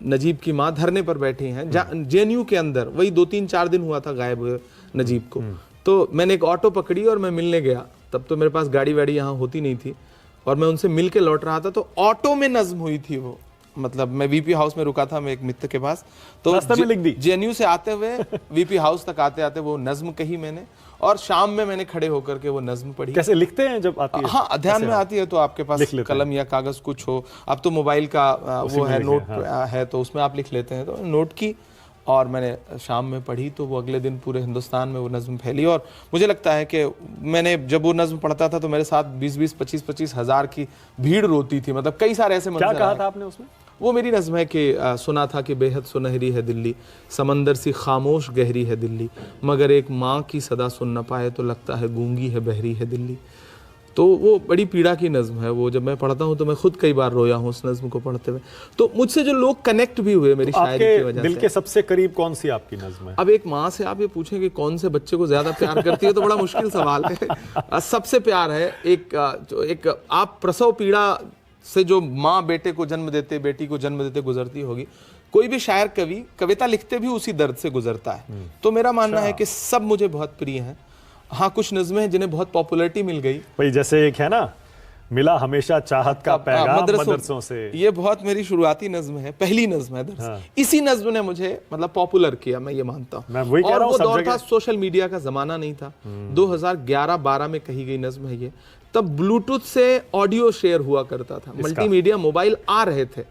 नजीब की माँ धरने पर बैठी हैं JNU के अंदर। वही 2-3-4 दिन हुआ था गायब हुए नजीब को। तो मैंने एक ऑटो पकड़ी और मैं मिलने गया। तब तो मेरे पास गाड़ी वाड़ी यहाँ होती नहीं थी, और मैं उनसे मिल के लौट रहा था, तो ऑटो में नज्म हुई थी वो। मतलब मैं VP हाउस में रुका था, मैं एक मित्र के पास, तो JNU से आते हुए VP हाउस तक आते आते वो नज्म कही मैंने, और शाम में मैंने खड़े होकर के वो नज्म पढ़ी। कैसे लिखते हैं जब आती है? हाँ, ध्यान में आती है तो आपके पास कलम या कागज कुछ हो, अब तो मोबाइल का वो है, नोट है, तो उसमें आप लिख लेते हैं। तो नोट की, और मैंने शाम में पढ़ी, तो वो अगले दिन पूरे हिंदुस्तान में वो नज्म फैली। और मुझे लगता है कि मैंने जब वो नज्म पढ़ता था तो मेरे साथ 20-20, 25-25 हज़ार की भीड़ रोती थी। मतलब कई सारे ऐसे क्या कहा था आपने उसमें? वो मेरी नज्म है कि सुना था कि बेहद सुनहरी है दिल्ली, समंदर सी खामोश गहरी है दिल्ली, मगर एक माँ की सदा सुन न पाए तो लगता है गूंगी है बहरी है दिल्ली। तो वो बड़ी पीड़ा की नज़्म है वो। जब मैं पढ़ता हूँ तो मैं खुद कई बार रोया हूँ उस नज़्म को पढ़ते हुए। तो मुझसे जो लोग कनेक्ट भी हुए मेरी शायरी की वजह से। दिल के सबसे करीब कौन सी आपकी नज़्म है? अब एक माँ से आप ये पूछें कि कौन से बच्चे को ज्यादा प्यार करती है तो बड़ा मुश्किल सवाल है। सबसे प्यार है एक आप प्रसव पीड़ा से जो माँ बेटे को जन्म देते, बेटी को जन्म देते गुजरती होगी, कोई भी शायर कवि कविता लिखते भी उसी दर्द से गुजरता है। तो मेरा मानना है कि सब मुझे बहुत प्रिय हैं। हाँ, कुछ नज़्में हैं जिन्हें बहुत पॉपुलैरिटी मिल गई। भाई जैसे एक है ना, मिला हमेशा चाहत का पैगाम मदरसों से, ये बहुत मेरी शुरुआती नज़्म है, पहली नज़्म है दरअसल। हाँ। इसी नज़्म ने मुझे मतलब पॉपुलर किया, मैं ये मानता हूँ। और वो दौर था, सोशल मीडिया का जमाना नहीं था। 2011-12 में कही गई नज़्म है ये। तब ब्लूटूथ से ऑडियो शेयर हुआ करता था, मल्टीमीडिया मोबाइल आ रहे थे।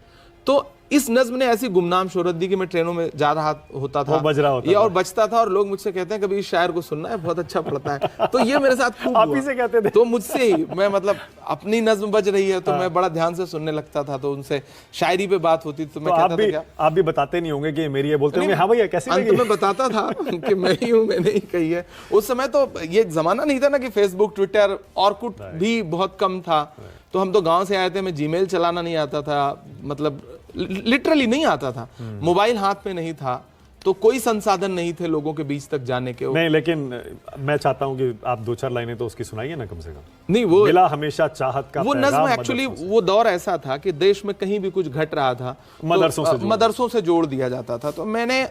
तो इस नज़्म ने ऐसी गुमनाम शोहरत दी कि मैं ट्रेनों में जा रहा होता था, बज रहा होता ये और बजता था, और लोग मुझसे कहते हैं कभी इस शायर को सुनना है, बहुत अच्छा पढ़ता है। तो ये मेरे साथ खूब आप ही से कहते थे? तो मुझसे ही, मैं मतलब अपनी नज़्म बज रही है तो मैं बड़ा ध्यान से सुनने लगता था। तो उनसे शायरी पे बात होती तो मैं कहता था क्या आप भी बताते नहीं होंगे कि मेरी है, बोलते होंगे हाँ भैया कैसी लगी? अंत में बताता था कि मैं ही हूँ, मैंने ही कही है। उस समय तो ये जमाना नहीं था ना कि फेसबुक, ट्विटर, ऑरकुट भी बहुत कम था। तो हम तो गांव से आए थे, मैं जीमेल चलाना नहीं आता था, मतलब लिटरली नहीं आता था। मोबाइल हाथ में नहीं था, तो कोई संसाधन नहीं थे लोगों के बीच तक जाने के। नहीं, लेकिन मैं चाहता हूं कि आप 2-4 लाइनें तो उसकी सुनाइए ना कम से कम। नहीं, वो मिला हमेशा चाहत का वो नज़्म एक्चुअली वो दौर ऐसा था कि देश में कहीं भी कुछ घट रहा था मदरसों से जोड़ दिया जाता था। तो मैंने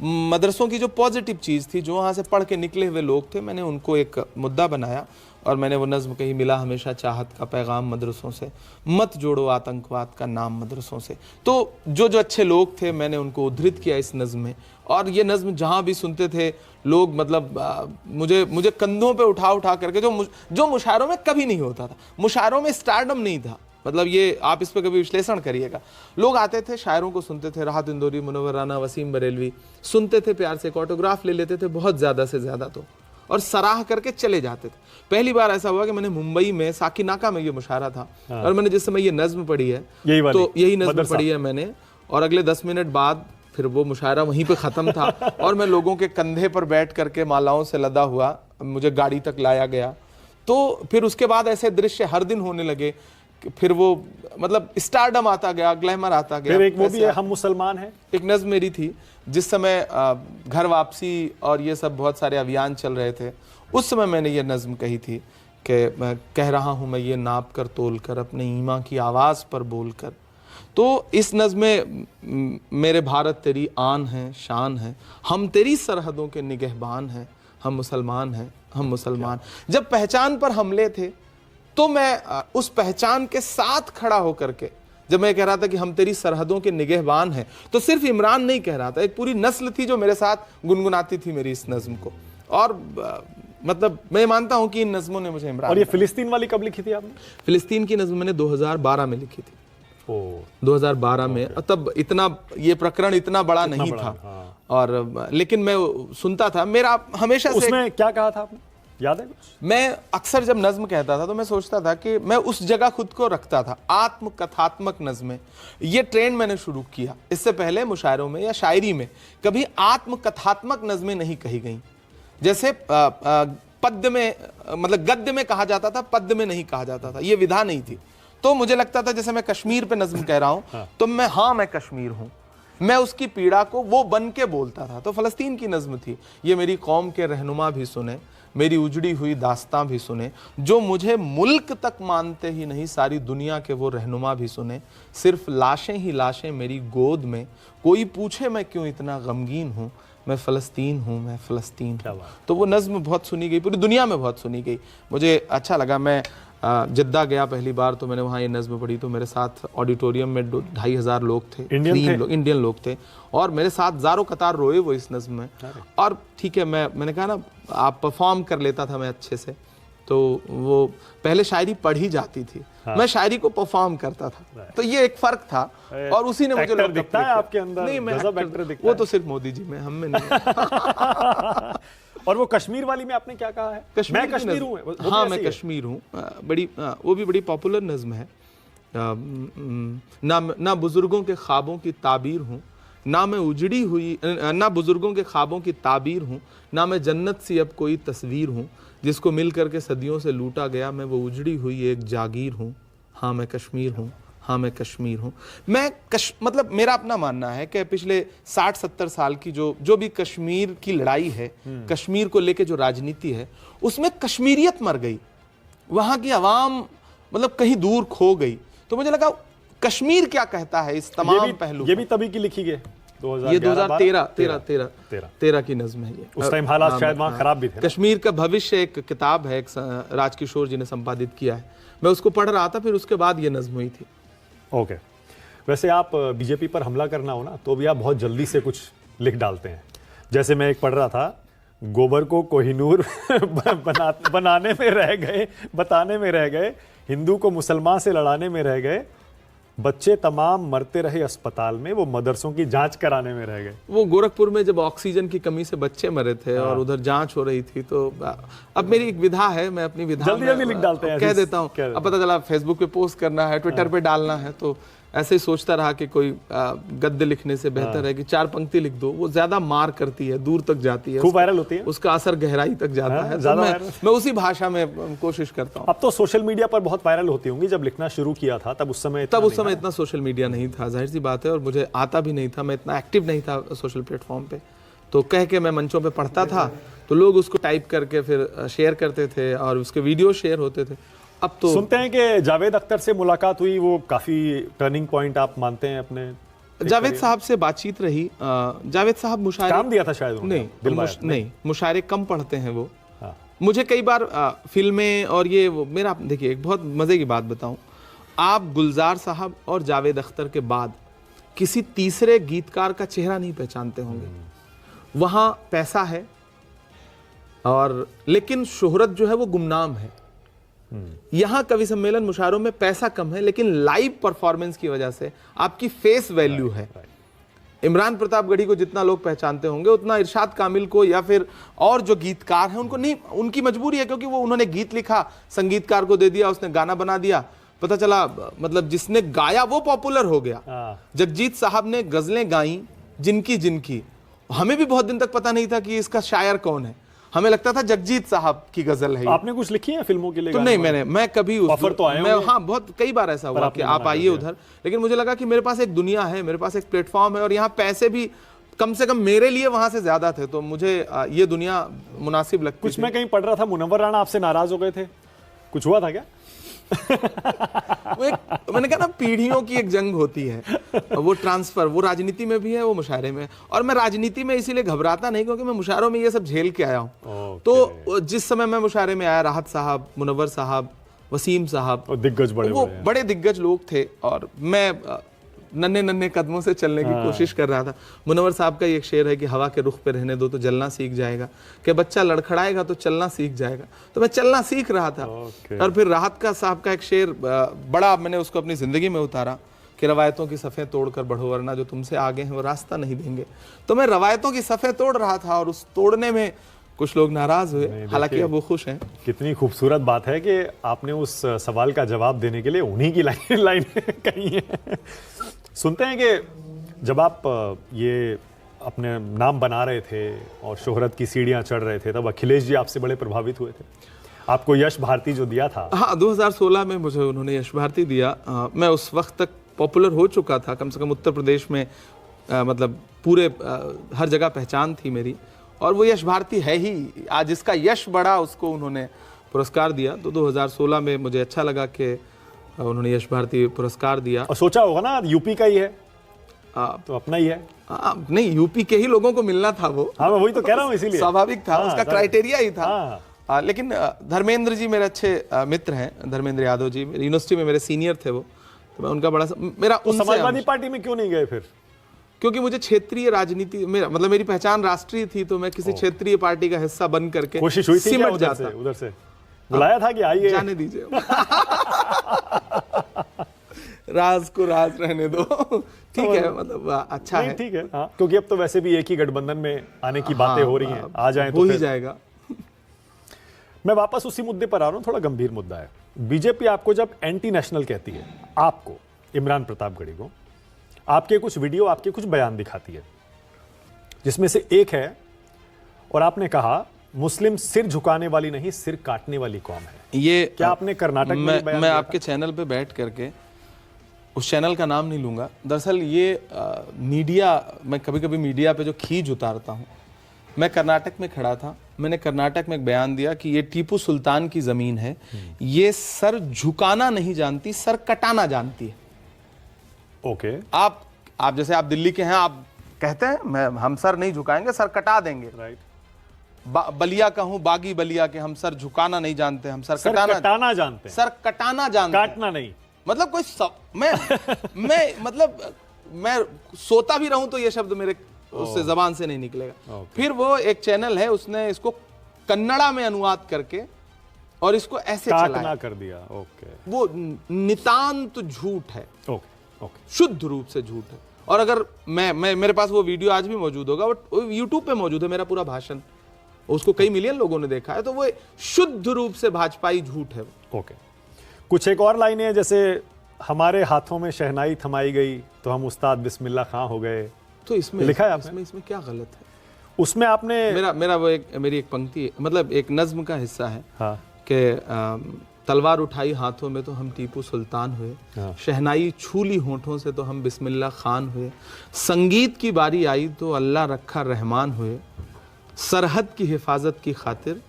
मदरसों की जो पॉजिटिव चीज़ थी, जो वहाँ से पढ़ के निकले हुए लोग थे, मैंने उनको एक मुद्दा बनाया और मैंने वो नज़्म कही, मिला हमेशा चाहत का पैगाम मदरसों से, मत जोड़ो आतंकवाद का नाम मदरसों से। तो जो अच्छे लोग थे मैंने उनको उद्धृत किया इस नज़्म में। और ये नज़्म जहाँ भी सुनते थे लोग, मतलब मुझे कंधों पे उठा करके, जो मुशायरों में कभी नहीं होता था। मुशायरों में स्टारडम नहीं था, मतलब ये आप इस पे कभी विश्लेषण करिएगा। लोग आते थे, शायरों को सुनते थे, राहत इंदौरी, मुनव्वर राना, वसीम बरेलवी, सुनते थे प्यार से, ऑटोग्राफ ले लेते थे बहुत ज़्यादा से ज़्यादा, तो और सराह करके चले जाते थे। पहली बार ऐसा हुआ कि मैंने मुंबई में साकिनाका में ये मुशायरा था। हाँ। और मैंने जिस समय ये नज़्म पढ़ी है, तो यही नज़्म पढ़ी है मैंने, और अगले 10 मिनट बाद फिर वो मुशायरा वहीं पे ख़त्म था। और मैं लोगों के कंधे पर बैठ करके मालाओं से लदा हुआ मुझे गाड़ी तक लाया गया। तो फिर उसके बाद ऐसे दृश्य हर दिन होने लगे, फिर वो मतलब स्टारडम आता गया, ग्लैमर आता गया। फिर एक वो भी है, हम मुसलमान हैं, एक नज़्म मेरी थी जिस समय घर वापसी और ये सब बहुत सारे अभियान चल रहे थे। उस समय मैंने ये नज़्म कही थी कि मैं कह रहा हूँ मैं ये नाप कर तोल कर, अपने ईमा की आवाज़ पर बोल कर। तो इस नज़्म में मेरे भारत तेरी आन है, शान है, हम तेरी सरहदों के निगहबान हैं, हम मुसलमान हैं, हम मुसलमान। जब पहचान पर हमले थे तो मैं उस पहचान के साथ खड़ा होकर के जब मैं कह रहा था कि हम तेरी सरहदों के निगहबान हैं, तो सिर्फ इमरान नहीं कह रहा था, एक पूरी नस्ल थी जो मेरे साथ गुनगुनाती थी मेरी इस नज़्म को। और मतलब मैं मानता हूं कि इन नज़्मों ने मुझे इमरान। और ये फिलिस्तीन वाली कब लिखी थी आपने? फिलिस्तीन की नज़्म मैंने 2012 में लिखी थी। 2012 में, तब इतना ये प्रकरण इतना बड़ा नहीं था। हाँ। और लेकिन मैं सुनता था, मेरा हमेशा से। उसमें क्या कहा था आपने, याद है कुछ? मैं अक्सर जब नज़्म कहता था तो मैं सोचता था कि मैं उस जगह खुद को रखता था। आत्मकथात्मक नज़्में, ये ट्रेंड मैंने शुरू किया। इससे पहले मुशायरों में या शायरी में कभी आत्मकथात्मक नज़्में नहीं कही गई। जैसे पद्य में, मतलब गद्य में कहा जाता था, पद्य में नहीं कहा जाता था, ये विधा नहीं थी। तो मुझे लगता था जैसे मैं कश्मीर पे नज़्म कह रहा हूँ तो मैं कश्मीर हूँ, मैं उसकी पीड़ा को वो बन के बोलता था। तो फ़लस्तीन की नज़्म थी, ये मेरी कौम के रहनुमा भी सुने, मेरी उजड़ी हुई दास्तां भी सुने, जो मुझे मुल्क तक मानते ही नहीं, सारी दुनिया के वो रहनुमा भी सुने, सिर्फ लाशें ही लाशें मेरी गोद में, कोई पूछे मैं क्यों इतना गमगीन हूँ, मैं फ़लस्तीन हूँ, मैं फ़लस्तीन। तो वो नज़्म बहुत सुनी गई, पूरी दुनिया में बहुत सुनी गई, मुझे अच्छा लगा। मैं जद्दा गया पहली बार तो मैंने वहाँ ये नज़्म पढ़ी, तो मेरे साथ ऑडिटोरियम में 2500 लोग थे, इंडियन लोग थे, और मेरे साथ ज़ारों कतार रोए वो इस नज़्म में। और ठीक है, मैंने कहा ना, आप परफॉर्म कर लेता था मैं अच्छे से, तो वो पहले शायरी पढ़ी जाती थी। हाँ। मैं शायरी को परफॉर्म करता था, तो ये एक फ़र्क था। और उसी ने मुझे दिखता है आपके अंदर, नहीं मैं एक्टर दिखता वो तो सिर्फ मोदी जी में, हम में नहीं। और वो कश्मीर वाली में आपने क्या कहा है? मैं कश्मीर हूँ। हाँ, मैं कश्मीर हूँ, बड़ी वो भी बड़ी पॉपुलर नज़्म है। ना बुजुर्गों के ख्वाबों की ताबीर हूँ, ना मैं उजड़ी हुई ना बुजुर्गों के ख्वाबों की ताबीर हूँ, ना मैं जन्नत सी अब कोई तस्वीर हूँ, जिसको मिल करके सदियों से लूटा गया मैं वो उजड़ी हुई एक जागीर हूँ। हाँ मैं कश्मीर हूँ, हाँ मैं कश्मीर हूँ। मैं मतलब मेरा अपना मानना है कि पिछले 60-70 साल की जो भी कश्मीर की लड़ाई है, कश्मीर को लेके जो राजनीति है, उसमें कश्मीरियत मर गई, वहाँ की आवाम मतलब कहीं दूर खो गई। तो मुझे लगा कश्मीर क्या कहता है इस तमाम पहलू। ये भी तभी की लिखी गई, 2013 की नज्म है ये। उस टाइम हालात शायद वहाँ खराब भी थे। कश्मीर का भविष्य एक किताब है, एक राजकिशोर जी ने संपादित किया है, मैं उसको पढ़ रहा था, फिर उसके बाद ये नज्म हुई थी। ओके। वैसे आप बीजेपी पर हमला करना हो ना तो भी आप बहुत जल्दी से कुछ लिख डालते हैं। जैसे मैं एक पढ़ रहा था, गोबर को कोहिनूर बनाने में रह गए, बताने में रह गए, हिंदू को मुसलमान से लड़ाने में रह गए, बच्चे तमाम मरते रहे अस्पताल में, वो मदरसों की जांच कराने में रह गए। वो गोरखपुर में जब ऑक्सीजन की कमी से बच्चे मरे थे और उधर जांच हो रही थी, तो अब मेरी एक विधा है, मैं अपनी विधा जल्दी लिख डालते हैं, कह देता हूँ। अब पता चला फेसबुक पे पोस्ट करना है, ट्विटर पे डालना है, तो ऐसे ही सोचता रहा कि कोई गद्य लिखने से बेहतर है कि 4 पंक्ति लिख दो, वो ज्यादा मार करती है, दूर तक जाती है, खूब वायरल होती है, उसका असर गहराई तक जाता है। तो मैं उसी भाषा में कोशिश करता हूँ। अब तो सोशल मीडिया पर बहुत वायरल होती होंगी, जब लिखना शुरू किया था तब उस समय इतना सोशल मीडिया नहीं था, जाहिर सी बात है, और मुझे आता भी नहीं था, मैं इतना एक्टिव नहीं था सोशल प्लेटफॉर्म पे। तो कह के मैं मंचों पे पढ़ता था, तो लोग उसको टाइप करके फिर शेयर करते थे और उसके वीडियो शेयर होते थे। अब तो सुनते हैं कि जावेद अख्तर से मुलाकात हुई, वो काफी टर्निंग पॉइंट आप मानते हैं अपने? जावेद साहब से बातचीत रही। जावेद साहब मुशायरे काम दिया था शायद नहीं, मुशायरे कम पढ़ते हैं वो। हाँ। मुझे कई बार फिल्में और ये मेरा, देखिए एक बहुत मजे की बात बताऊं, आप गुलजार साहब और जावेद अख्तर के बाद किसी तीसरे गीतकार का चेहरा नहीं पहचानते होंगे। वहां पैसा है और लेकिन शोहरत जो है वो गुमनाम है। यहां कवि सम्मेलन मुशायरों में पैसा कम है, लेकिन लाइव परफॉर्मेंस की वजह से आपकी फेस वैल्यू है। इमरान प्रतापगढ़ी को जितना लोग पहचानते होंगे, उतना इरशाद कामिल को या फिर और जो गीतकार हैं उनको नहीं। उनकी मजबूरी है, क्योंकि वो उन्होंने गीत लिखा, संगीतकार को दे दिया, उसने गाना बना दिया, पता चला मतलब जिसने गाया वो पॉपुलर हो गया। जगजीत साहब ने गजलें गाई जिनकी हमें भी बहुत दिन तक पता नहीं था कि इसका शायर कौन है, हमें लगता था जगजीत साहब की गजल है। आपने कुछ लिखी है फिल्मों के लिए? तो नहीं, मैं कभी ऑफर तो आए होंगे? हाँ, बहुत कई बार ऐसा हुआ कि आप आइए उधर, लेकिन मुझे लगा कि मेरे पास एक दुनिया है, मेरे पास एक प्लेटफॉर्म है, और यहाँ पैसे भी कम से कम मेरे लिए वहां से ज्यादा थे, तो मुझे ये दुनिया मुनासिब लगती। कुछ मैं कहीं पढ़ रहा था, मुनव्वर राणा आपसे नाराज हो गए थे, कुछ हुआ था क्या? मैंने कहा ना, पीढ़ियों की एक जंग होती है, वो ट्रांसफर, वो राजनीति में भी है, वो मुशायरे में। और मैं राजनीति में इसीलिए घबराता नहीं क्योंकि मैं मुशायरों में ये सब झेल के आया हूँ। तो जिस समय मैं मुशायरे में आया, राहत साहब, मुनव्वर साहब, वसीम साहब, दिग्गज बड़े दिग्गज लोग थे, और मैं नन्हे कदमों से चलने की कोशिश कर रहा था। मुनव्वर साहब का एक शेर है कि हवा के रुख पे रहने दो तो जलना सीख जाएगा, कि बच्चा लड़खड़ाएगा तो चलना सीख जाएगा। तो मैं चलना सीख रहा था। और फिर राहत का साहब का एक शेर बड़ा, मैंने उसको अपनी जिंदगी में उतारा कि रवायतों की सफ़े तोड़कर बढ़ो, वरना जो तुमसे आगे हैं वो रास्ता नहीं देंगे। तो मैं रवायतों की सफ़े तोड़ रहा था, और उस तोड़ने में कुछ लोग नाराज हुए, हालांकि अब वो खुश हैं। कितनी खूबसूरत बात है कि आपने उस सवाल का जवाब देने के लिए उन्हीं की लाइन कही है। सुनते हैं कि जब आप ये अपने नाम बना रहे थे और शोहरत की सीढ़ियां चढ़ रहे थे, तब अखिलेश जी आपसे बड़े प्रभावित हुए थे। आपको यश भारती जो दिया था, हाँ, 2016 में मुझे उन्होंने यश भारती दिया। मैं उस वक्त तक पॉपुलर हो चुका था, कम से कम उत्तर प्रदेश में मतलब पूरे हर जगह पहचान थी मेरी, और वो यश भारती है ही। आज जिसका यश बढ़ा उसको उन्होंने पुरस्कार दिया। तो 2016 में मुझे अच्छा लगा कि उन्होंने यश भारती पुरस्कार दिया। और सोचा होगा ना यूपी का ही है, तो अपना ही है। नहीं, यूपी के ही लोगों को मिलना था वो। हाँ, मैं वही तो कह रहा हूँ, इसीलिए स्वाभाविक था, उसका क्राइटेरिया ही था। लेकिन धर्मेंद्र जी मेरे अच्छे मित्र हैं, धर्मेंद्र यादव जी यूनिवर्सिटी में मेरे सीनियर थे वो, तो मैं उनका बड़ा मेरा उनसे। समाजवादी पार्टी में क्यों नहीं गए फिर? क्योंकि मुझे क्षेत्रीय राजनीति, मतलब मेरी पहचान राष्ट्रीय थी, तो मैं किसी क्षेत्रीय पार्टी का हिस्सा बन करके कोशिश हुई थी सिमट जाता। उधर से बुलाया था कि आइए, जाने दीजिए, राज को राज रहने दो। ठीक है, मतलब अच्छा है, ठीक है। हाँ, क्योंकि अब तो वैसे भी एक ही गठबंधन में आने की बातें हो रही हैं, आ जाएं तो हो ही जाएगा। मैं वापस उसी मुद्दे पर आ रहा हूं, थोड़ा गंभीर मुद्दा है। बीजेपी आपको जब एंटी नेशनल कहती है, आपको, इमरान प्रतापगढ़ी को, आपके कुछ वीडियो, आपके कुछ बयान दिखाती है, जिसमें से एक है, और आपने कहा मुस्लिम सिर झुकाने वाली नहीं, सिर काटने वाली कौम है। ये क्या आपने कर्नाटक में बयान मैं दिया आपके चैनल पे बैठ करके, उस चैनल का नाम नहीं लूंगा, दरअसल ये मीडिया, मैं कभी कभी मीडिया पे जो खींच उतारता हूँ, मैं कर्नाटक में खड़ा था, मैंने कर्नाटक में एक बयान दिया कि ये टीपू सुल्तान की जमीन है, ये सर झुकाना नहीं जानती, सर कटाना जानती है। ओके। आप जैसे आप दिल्ली के हैं, आप कहते हैं हम सर नहीं झुकाएंगे, सर कटा देंगे। राइट। बलिया का हूं, बागी बलिया के, हम सर झुकाना नहीं जानते, हम सर कटाना जानते हैं, सर कटाना जानते हैं, काटना नहीं। मतलब कोई मैं सोता भी रहूं तो ये शब्द मेरे उससे जबान से नहीं निकलेगा। फिर वो एक चैनल है, उसने इसको कन्नड़ा में अनुवाद करके और इसको ऐसे काटना कर दिया। ओके। वो नितांत झूठ है। Okay okay. शुद्ध रूप से झूठ है। और अगर मैं मेरे पास वो वीडियो आज भी मौजूद होगा, वो यूट्यूब पे मौजूद है, मेरा पूरा भाषण, उसको कई मिलियन लोगों ने देखा है, तो वो शुद्ध रूप से भाजपाई झूठ है। ओके। कुछ एक और लाइनें हैं, जैसे हमारे हाथों में शहनाई थमाई गई तो हम उस्ताद बिस्मिल्लाह खां हो गए। तो इसमें लिखा है आपने? इसमें क्या गलत है? उसमें आपने मेरी एक पंक्ति है, मतलब एक नज्म का हिस्सा है। हाँ। कि तलवार उठाई हाथों में तो हम टीपू सुल्तान हुए, हाँ। शहनाई छूली होठों से तो हम बिस्मिल्लाह खान हुए, संगीत की बारी आई तो अल्लाह रखा रहमान हुए, सरहद की हिफाजत की खातिर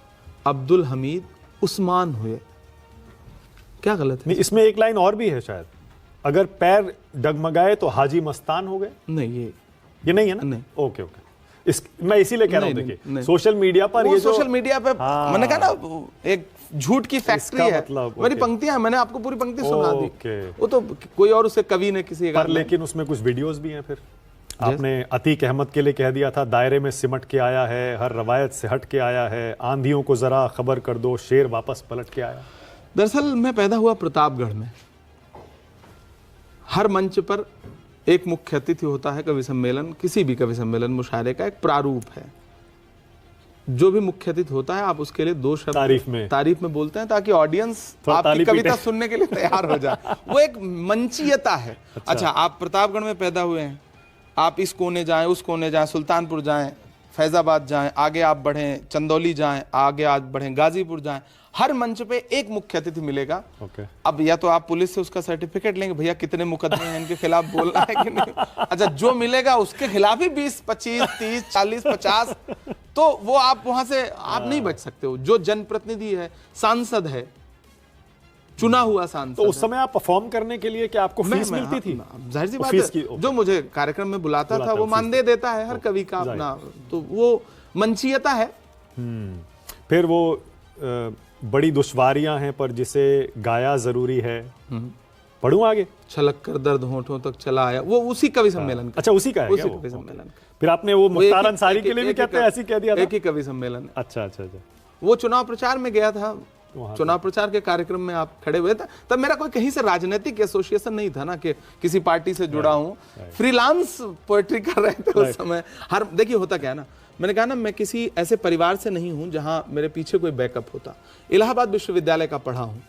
अब्दुल हमीद उस्मान हुए। क्या गलत है? नहीं, इसमें एक लाइन और भी है शायद, अगर पैर डगमगाए तो हाजी मस्तान हो गए। नहीं, ये नहीं है ना? नहीं। Okay okay. मैं इसीलिए कह रहा हूं, नहीं, देखिए नहीं। सोशल मीडिया पर वो ये जो सोशल मीडिया पे हाँ। मैंने कहा ना, एक झूठ की फैक्ट्री है। मतलब, मेरी ओके। पंक्तियां हैं, मैंने आपको पूरी पंक्ति सुना दी। ओके। वो तो कोई और उसे कवि ने किसी पर लेकिन उसमें कुछ वीडियोस भी हैं। फिर आपने अतीक अहमद के लिए कह दिया था, दायरे में सिमट के आया है, हर रवायत से हट के आया है, आंधियों को जरा खबर कर दो, शेर वापस पलट के आया। दरअसल मैं पैदा हुआ प्रतापगढ़ में। हर मंच पर एक मुख्य अतिथि होता है। कवि सम्मेलन, किसी भी कवि सम्मेलन, मुशायरे का एक प्रारूप है। जो भी मुख्य अतिथि होता है, आप उसके लिए दो शब्द तारीफ में बोलते हैं, ताकि ऑडियंस आपकी कविता सुनने के लिए तैयार हो जाए। वो एक मंचीयता है। अच्छा, आप प्रतापगढ़ में पैदा हुए हैं, आप इस कोने जाएं, उस कोने जाएं, सुल्तानपुर जाएं, फैजाबाद जाएं, आगे आप बढ़ें चंदौली जाएं, आगे आप बढ़ें गाजीपुर जाएं, हर मंच पे एक मुख्य अतिथि मिलेगा। अब या तो आप पुलिस से उसका सर्टिफिकेट लेंगे, भैया कितने मुकदमे हैं इनके खिलाफ, बोलना है कि नहीं। अच्छा, जो मिलेगा उसके खिलाफ ही 20, 25, 30, 40, 50, तो वो आप वहां से आप नहीं बच सकते हो। जो जनप्रतिनिधि है, सांसद है, चुना हुआ सांसद, तो उस समय आप परफॉर्म करने के लिए क्या आपको फीस मिलती थी? जाहिर सी बात है, जो मुझे कार्यक्रम में बुलाता था वो मानदेय देता है हर कवि का अपना, तो वो मंचीयता है। फिर वो बड़ी दुश्वारियां हैं पर जिसे गाया जरूरी है। पढ़ूं आगे? छलक कर दर्द होठों तक चला आया, वो उसी कवि सम्मेलन का। अच्छा, उसी का है क्या? कवि सम्मेलन का। फिर आपने वो मुख्तार अंसारी के लिए भी कहते हैं ऐसे कह दिया था? एक ही कवि सम्मेलन। अच्छा अच्छा अच्छा। वो चुनाव प्रचार में गया था, चुनाव प्रचार के कार्यक्रम में आप खड़े हुए थे, तब मेरा कोई कहीं से राजनीतिक एसोसिएशन नहीं था ना, कि किसी पार्टी से जुड़ा हूं। फ्रीलांस पोएट्री कर रहे थे उस समय। हर देखिए होता क्या है ना, मैंने कहा ना, मैं किसी ऐसे परिवार से नहीं हूं जहां मेरे पीछे कोई बैकअप होता। इलाहाबाद विश्वविद्यालय का पढ़ा हूं,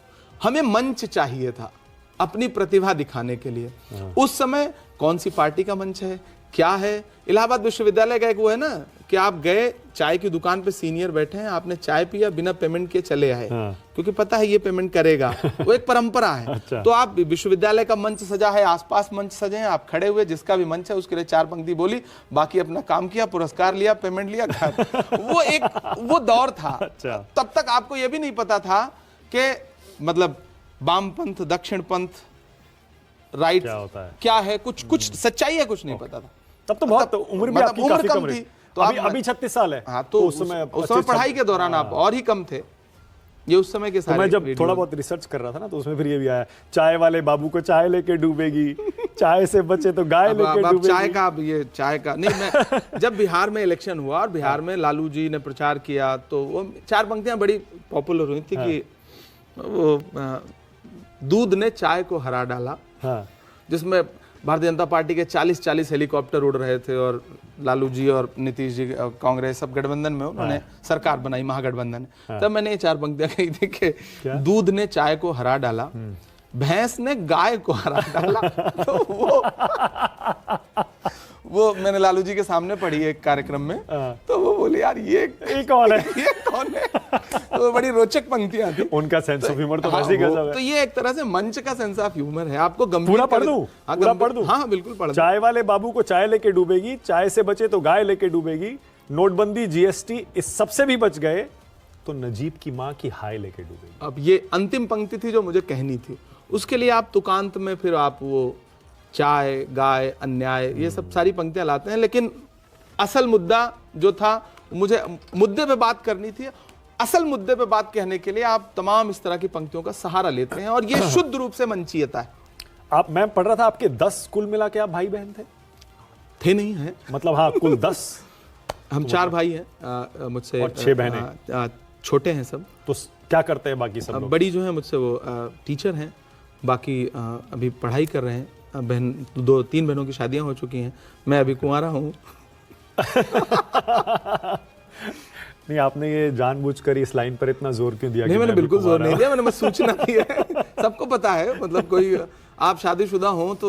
हमें मंच चाहिए था अपनी प्रतिभा दिखाने के लिए। उस समय कौन सी पार्टी का मंच है, क्या है? इलाहाबाद विश्वविद्यालय का एक वो है ना, कि आप गए चाय की दुकान पे, सीनियर बैठे हैं, आपने चाय पिया, बिना पेमेंट के चले आए, क्योंकि पता है ये पेमेंट करेगा। वो एक परंपरा है। अच्छा। तो आप विश्वविद्यालय का मंच सजा है, आसपास मंच सजे हैं, आप खड़े हुए, जिसका भी मंच है उसके लिए 4 पंक्ति बोली, बाकी अपना काम किया, पुरस्कार लिया, पेमेंट लिया, घर। वो दौर था। अच्छा। तब तक आपको ये भी नहीं पता था कि मतलब वामपंथ, दक्षिण पंथ, राइट क्या है, कुछ सच्चाई है, कुछ नहीं पता था। तब तो बहुत उम्र भी आपकी काफी कम थी, तो अभी 36 साल है। हाँ, तो उस समय पढ़ाई के दौरान आप और ही कम थे। ये उस समय के सारे, तो मैं जब थोड़ा बहुत रिसर्च कर रहा था ना, तो उसमें फिर ये भी आया, चाय वाले बाबू को चाय लेके डूबेगी, चाय से बचे तो गाय लेके डूबेगी। चाय का, अब ये चाय का नहीं, मैं जब बिहार में इलेक्शन हुआ और बिहार में लालू जी ने प्रचार किया, तो वो 4 पंक्तियां बड़ी पॉपुलर हुई थी कि वो दूध ने चाय को हरा डाला, जिसमें भारतीय जनता पार्टी के 40 हेलीकॉप्टर उड़ रहे थे, और लालू जी और नीतीश जी, कांग्रेस सब गठबंधन में, उन्होंने सरकार बनाई, महागठबंधन। तब मैंने ये 4 पंक्तियां कही थी कि दूध ने चाय को हरा डाला, भैंस ने गाय को हरा डाला। तो वो मैंने लालू जी के सामने पढ़ी एक कार्यक्रम में, तो वो बोले यार ये कौन है, ये कौन है। तो बड़ी रोचक पंक्तियां थी। उनका सेंस ऑफ ह्यूमर तो हाँ, वैसे ही गजब है। तो ये एक तरह से मंच का सेंस ऑफ ह्यूमर है। आपको गंभीर पूरा पढ़ दूं? पूरा पढ़ दूं? हाँ बिल्कुल पढ़ दूं। चाय वाले बाबू को चाय लेके डूबेगी, चाय से बचे तो गाय लेके डूबेगी, नोटबंदी जीएसटी इस सबसे भी बच गए तो नजीब की मां की हाय लेके डूबेगी। अब ये अंतिम पंक्ति थी जो मुझे कहनी थी। उसके लिए आप तुकांत में फिर आप वो चाय, गाय, अन्याय, ये सब सारी पंक्तियां लाते हैं, लेकिन असल मुद्दा जो था, मुझे मुद्दे पे बात करनी थी। असल मुद्दे पे बात कहने के लिए आप तमाम इस तरह की पंक्तियों का सहारा लेते हैं, और ये शुद्ध रूप से मंचीयता है। मैं पढ़ रहा था आपके 10 कुल मिला के आप भाई बहन थे नहीं है, मतलब हाँ कुल 10। हम 4 भाई हैं मुझसे, और 6 बहनें। छोटे हैं सब। तो क्या करते हैं बाकी सब लोग? बड़ी जो है मुझसे वो टीचर हैं, बाकी अभी पढ़ाई कर रहे हैं। बहन 2-3 बहनों की शादियां हो चुकी हैं, मैं अभी कुंवारा हूँ। नहीं, आपने ये जानबूझकर इस लाइन पर इतना जोर क्यों दिया? नहीं, मैंने बिल्कुल जोर नहीं दिया, मैंने बस सूचना दी है। सबको पता है, मतलब कोई आप शादीशुदा हो तो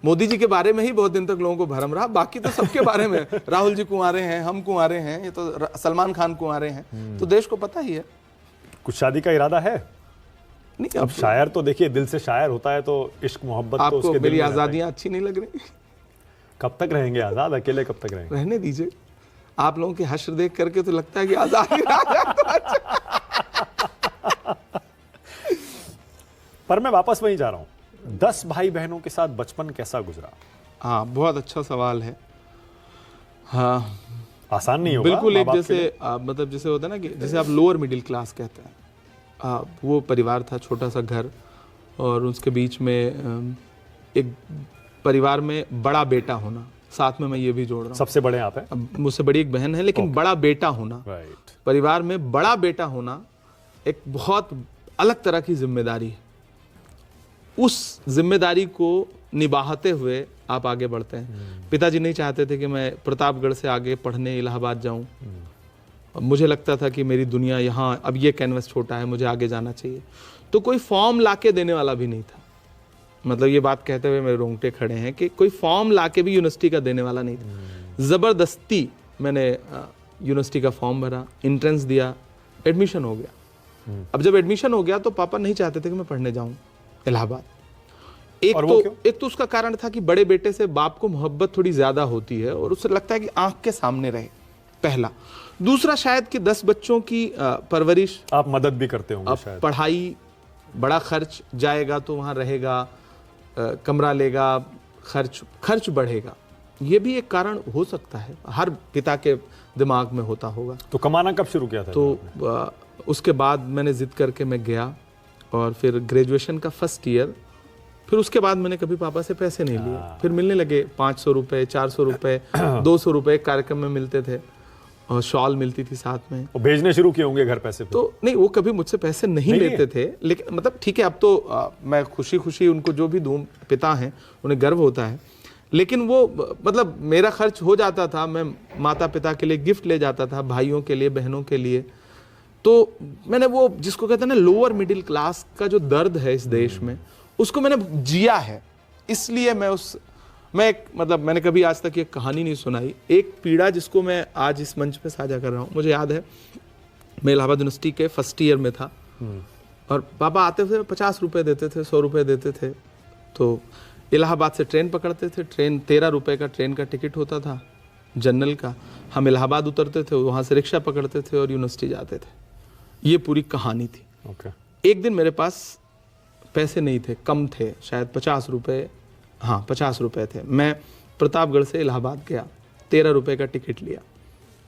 मोदी जी के बारे में ही बहुत दिन तक लोगों को भरम रहा, बाकी तो सबके बारे में। राहुल जी कुंवारे हैं, हम कुंवारे हैं, ये तो सलमान खान कुंवारे हैं, तो देश को पता ही है। कुछ शादी का इरादा है? नहीं, अब शायर तो देखिए दिल से शायर होता है, तो इश्क मोहब्बत तो उसके दिल मेरी में रहता है। आजादियां अच्छी नहीं लग रही? कब तक रहेंगे आजाद? अकेले कब तक रहेंगे? रहने दीजिए। आप लोगों के हश्र देख करके तो लगता है कि आजादी आ जाए तो अच्छा। पर मैं वापस वहीं जा रहा हूं, 10 भाई बहनों के साथ बचपन कैसा गुजरा? हाँ, बहुत अच्छा सवाल है। हाँ, आसान नहीं होगा बिल्कुल। माँ एक बाप के जैसे लिए। मतलब जैसे होता है ना कि जैसे आप लोअर मिडिल क्लास कहते हैं, वो परिवार था, छोटा सा घर, और उसके बीच में एक परिवार में बड़ा बेटा होना, साथ में मैं ये भी जोड़ रहा हूँ, सबसे बड़े आप हैं? अब मुझसे बड़ी एक बहन है, लेकिन बड़ा बेटा होना, राइट। परिवार में बड़ा बेटा होना एक बहुत अलग तरह की जिम्मेदारी है। उस जिम्मेदारी को निभाते हुए आप आगे बढ़ते हैं। पिताजी नहीं चाहते थे कि मैं प्रतापगढ़ से आगे पढ़ने इलाहाबाद जाऊं। मुझे लगता था कि मेरी दुनिया यहाँ, अब ये कैनवस छोटा है, मुझे आगे जाना चाहिए। तो कोई फॉर्म लाके देने वाला भी नहीं था। मतलब ये बात कहते हुए मेरे रोंगटे खड़े हैं कि कोई फॉर्म लाके भी यूनिवर्सिटी का देने वाला नहीं था। ज़बरदस्ती मैंने यूनिवर्सिटी का फॉर्म भरा, एंट्रेंस दिया, एडमिशन हो गया। अब जब एडमिशन हो गया तो पापा नहीं चाहते थे कि मैं पढ़ने जाऊं इलाहाबाद। एक तो उसका कारण था कि बड़े बेटे से बाप को मोहब्बत थोड़ी ज्यादा होती है, और उससे लगता है कि आंख के सामने रहे, पहला। दूसरा शायद कि 10 बच्चों की परवरिश, आप मदद भी करते होंगे शायद। पढ़ाई, बड़ा खर्च जाएगा तो वहाँ रहेगा, कमरा लेगा, खर्च बढ़ेगा, ये भी एक कारण हो सकता है, हर पिता के दिमाग में होता होगा। तो कमाना कब शुरू किया था? तो उसके बाद मैंने जिद करके मैं गया, और फिर ग्रेजुएशन का फर्स्ट ईयर, फिर उसके बाद मैंने कभी पापा से पैसे नहीं लिए। फिर मिलने लगे 500 रुपए, 400 रुपए, 200 रुपए कार्यक्रम में मिलते थे, और शॉल मिलती थी साथ में। वो भेजने शुरू किए होंगे घर पैसे? तो नहीं, वो कभी मुझसे पैसे नहीं लेते थे, लेकिन मतलब ठीक है, अब तो मैं खुशी खुशी उनको जो भी दूं, पिता हैं, उन्हें गर्व होता है, लेकिन वो मतलब मेरा खर्च हो जाता था। मैं माता पिता के लिए गिफ्ट ले जाता था, भाइयों के लिए, बहनों के लिए। तो मैंने वो जिसको कहते हैं ना लोअर मिडिल क्लास का जो दर्द है इस देश में, उसको मैंने जिया है। इसलिए मैंने कभी आज तक ये कहानी नहीं सुनाई। एक पीड़ा जिसको मैं आज इस मंच पे साझा कर रहा हूँ। मुझे याद है, मैं इलाहाबाद यूनिवर्सिटी के फर्स्ट ईयर में था, और पापा आते थे, 50 रुपए देते थे, 100 रुपए देते थे। तो इलाहाबाद से ट्रेन पकड़ते थे, ट्रेन 13 रुपए का ट्रेन का टिकट होता था जनरल का। हम इलाहाबाद उतरते थे, वहाँ से रिक्शा पकड़ते थे और यूनिवर्सिटी जाते थे। ये पूरी कहानी थी। एक दिन मेरे पास पैसे नहीं थे, कम थे, शायद 50 रुपए, हाँ 50 रुपए थे। मैं प्रतापगढ़ से इलाहाबाद गया, 13 रुपए का टिकट लिया,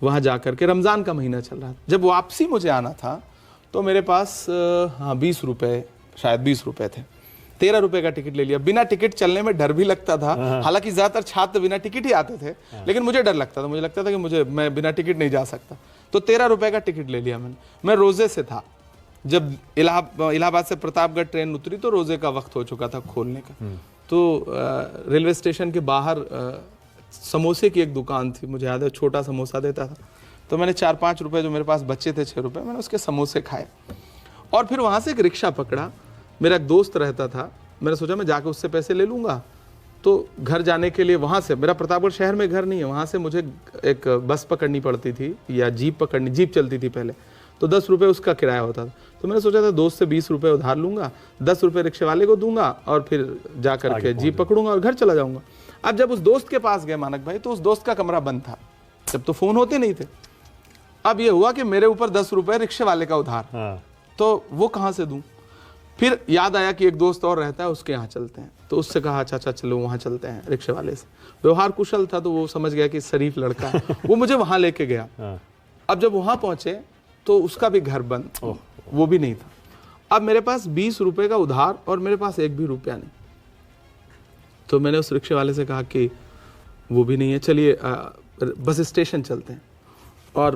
वहाँ जाकर के, रमज़ान का महीना चल रहा था। जब वापसी मुझे आना था तो मेरे पास 20 रुपए, शायद 20 रुपए थे। 13 रुपए का टिकट ले लिया। बिना टिकट चलने में डर भी लगता था, हालांकि ज़्यादातर छात्र बिना टिकट ही आते थे, लेकिन मुझे डर लगता था। मुझे लगता था कि मैं बिना टिकट नहीं जा सकता। तो 13 रुपए का टिकट ले लिया मैंने। मैं रोज़े से था, जब इलाहाबाद से प्रतापगढ़ ट्रेन उतरी तो रोज़े का वक्त हो चुका था खोलने का। तो रेलवे स्टेशन के बाहर समोसे की एक दुकान थी, मुझे याद है, छोटा समोसा देता था। तो मैंने 4-5 रुपए जो मेरे पास बचे थे, 6 रुपए, मैंने उसके समोसे खाए, और फिर वहाँ से एक रिक्शा पकड़ा। मेरा एक दोस्त रहता था, मैंने सोचा मैं जाके उससे पैसे ले लूँगा, तो घर जाने के लिए वहाँ से, मेरा प्रतापगढ़ शहर में घर नहीं है, वहाँ से मुझे एक बस पकड़नी पड़ती थी या जीप चलती थी पहले, तो 10 रुपये उसका किराया होता था। तो मैंने सोचा था दोस्त से 20 रुपये उधार लूँगा, 10 रुपये रिक्शे वाले को दूंगा और फिर जा करके जीप पकड़ूंगा और घर चला जाऊँगा। अब जब उस दोस्त के पास गए मानक भाई, तो उस दोस्त का कमरा बंद था, जब तो फ़ोन होते नहीं थे। अब ये हुआ कि मेरे ऊपर 10 रुपये रिक्शे वाले का उधार, तो वो कहाँ से दूँ। फिर याद आया कि एक दोस्त और रहता है, उसके यहाँ चलते हैं, तो उससे कहा चाचा चलो वहाँ चलते हैं रिक्शे वाले से। व्यवहार कुशल था तो वो समझ गया कि शरीफ लड़का है, वो मुझे वहाँ लेके गया। अब जब वहाँ पहुँचे तो उसका भी घर बंद, वो भी नहीं था। अब मेरे पास 20 रुपये का उधार और मेरे पास एक भी रुपया नहीं। तो मैंने उस रिक्शे वाले से कहा कि वो भी नहीं है, चलिए बस स्टेशन चलते हैं। और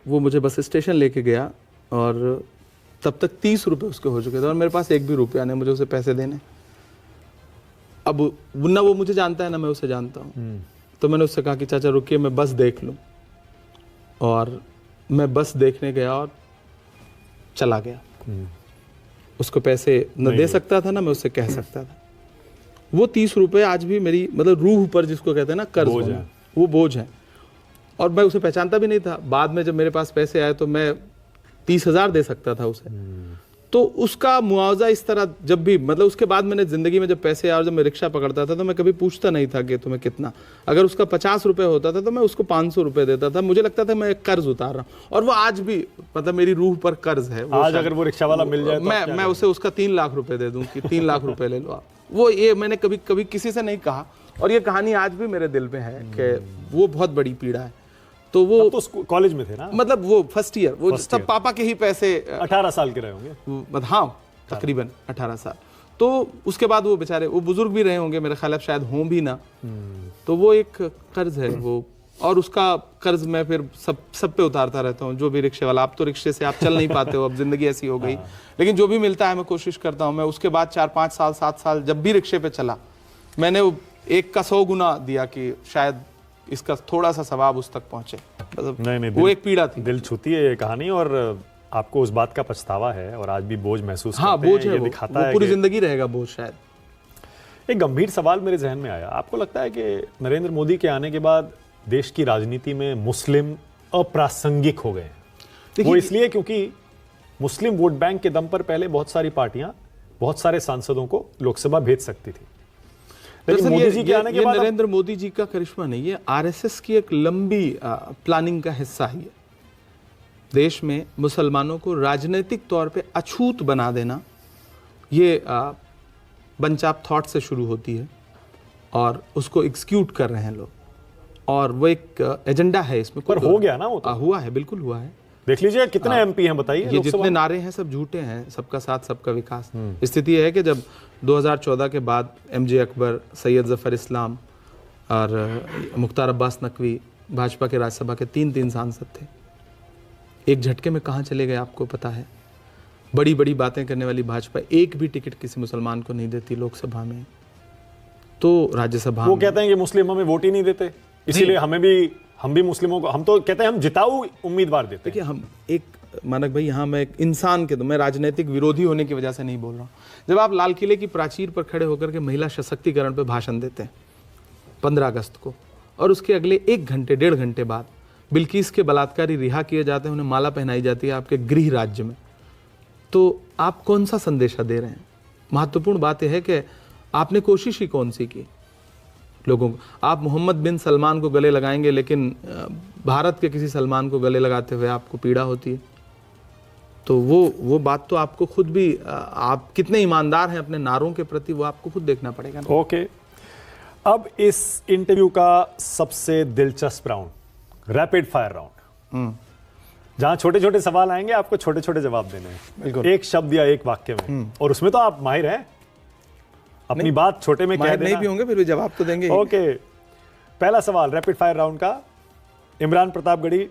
वो मुझे बस स्टेशन लेके गया और तब तक 30 रुपये उसके हो चुके थे और मेरे पास एक भी रुपया नहीं, मुझे उसे पैसे देने। अब ना वो मुझे जानता है ना मैं उसे जानता हूँ। तो मैंने उससे कहा कि चाचा रुकिए मैं बस देख लूँ, और मैं बस देखने गया और चला गया। उसको पैसे न दे सकता था ना मैं उससे कह सकता था। वो 30 रुपये आज भी मेरी मतलब रूह पर, जिसको कहते हैं ना कर्ज, वो बोझ है। और मैं उसे पहचानता भी नहीं था। बाद में जब मेरे पास पैसे आए तो मैं 30,000 दे सकता था उसे। तो उसका मुआवजा इस तरह जब भी, मतलब उसके बाद मैंने ज़िंदगी में जब पैसे आए और जब मैं रिक्शा पकड़ता था तो मैं कभी पूछता नहीं था कि तुम्हें कितना। अगर उसका 50 रुपये होता था तो मैं उसको 500 रुपये देता था। मुझे लगता था मैं एक कर्ज उतार रहा हूँ, और वो आज भी मतलब मेरी रूह पर कर्ज है। आज अगर वो रिक्शा वाला मिल जाए तो मैं उसे उसका 3 लाख रुपये दे दूँ कि 3 लाख रुपये ले लो आप। वो ये मैंने कभी किसी से नहीं कहा, और ये कहानी आज भी मेरे दिल में है कि वो बहुत बड़ी पीड़ा है। तो वो तो कॉलेज में थे ना, मतलब वो फर्स्ट ईयर, वो सब पापा के ही पैसे। 18 साल के रहे होंगे। हाँ तकरीबन 18 साल। तो उसके बाद वो बेचारे, वो बुजुर्ग भी रहे होंगे मेरे ख्याल, शायद हों भी ना। तो वो एक कर्ज है वो, और उसका कर्ज मैं फिर सब पे उतारता रहता हूँ। जो भी रिक्शे वाला, आप तो रिक्शे से आप चल नहीं पाते हो, अब जिंदगी ऐसी हो गई, लेकिन जो भी मिलता है मैं कोशिश करता हूँ। मैं उसके बाद 4-5 साल 7 साल जब भी रिक्शे पे चला, मैंने वो एक का 100 गुना दिया कि शायद इसका थोड़ा सा सवाब उस तक पहुंचे। मतलब नहीं, वो एक पीड़ा थी। दिल छूती है ये कहानी, और आपको उस बात का पछतावा है और आज भी बोझ महसूस हाँ, करते बोझ हैं। है, ये दिखाता है पूरी जिंदगी रहेगा बोझ शायद। एक गंभीर सवाल मेरे जहन में आया, आपको लगता है कि नरेंद्र मोदी के आने के बाद देश की राजनीति में मुस्लिम अप्रासंगिक हो गए हैं? वो इसलिए क्योंकि मुस्लिम वोट बैंक के दम पर पहले बहुत सारी पार्टियां बहुत सारे सांसदों को लोकसभा भेज सकती थी, लेकिन मोदी जी के आने के बाद नरेंद्र मोदी जी का करिश्मा नहीं है, आरएसएस की एक लंबी प्लानिंग का हिस्सा ही है। देश में मुसलमानों को राजनीतिक तौर पे अछूत बना देना, ये बंच ऑफ थॉट से शुरू होती है और उसको एग्जीक्यूट कर रहे हैं लोग, और वो एक एजेंडा है इसमें। पर हो गया ना, वो तो हुआ है, बिल्कुल हुआ है। देख लीजिए कितने एमपी हैं बताइए। ये जितने नारे हैं सब झूठे हैं, सबका साथ सबका विकास। स्थिति है कि जब 2014 के बाद एमजे अकबर, सैयद जफर इस्लाम और मुख्तार अब्बास नकवी भाजपा के राज्यसभा के 3 सांसद थे, एक झटके में कहाँ चले गए आपको पता है। बड़ी बड़ी बातें करने वाली भाजपा एक भी टिकट किसी मुसलमान को नहीं देती लोकसभा में, तो राज्यसभा वो कहते हैं कि मुस्लिम हमें वोट ही नहीं देते, इसीलिए हम भी मुस्लिमों को, हम तो कहते हैं हम जिताऊ उम्मीदवार देते हैं। देखिए, हम एक मानक भाई, यहाँ मैं एक इंसान के, तो मैं राजनीतिक विरोधी होने की वजह से नहीं बोल रहा हूँ। जब आप लाल किले की प्राचीर पर खड़े होकर के महिला सशक्तिकरण पर भाषण देते हैं 15 अगस्त को, और उसके अगले 1 घंटे 1.5 घंटे बाद बिल्किस के बलात्कारी रिहा किए जाते हैं, उन्हें माला पहनाई जाती है आपके गृह राज्य में, तो आप कौन सा संदेशा दे रहे हैं? महत्वपूर्ण बात यह है कि आपने कोशिश ही कौन सी की लोगों को। आप मोहम्मद बिन सलमान को गले लगाएंगे, लेकिन भारत के किसी सलमान को गले लगाते हुए आपको पीड़ा होती है। तो वो बात तो आपको खुद भी, आप कितने ईमानदार हैं अपने नारों के प्रति, वो आपको खुद देखना पड़ेगा। ओके, अब इस इंटरव्यू का सबसे दिलचस्प राउंड, रैपिड फायर राउंड, जहां छोटे छोटे सवाल आएंगे, आपको छोटे छोटे जवाब देने हैं, एक शब्द या एक वाक्य में, और उसमें तो आप माहिर हैं, अपनी बात छोटे में कह देना। नहीं भी होंगे फिर भी जवाब तो देंगे। ओके, पहला सवाल रैपिड फायर राउंड का, इमरान प्रतापगढ़ी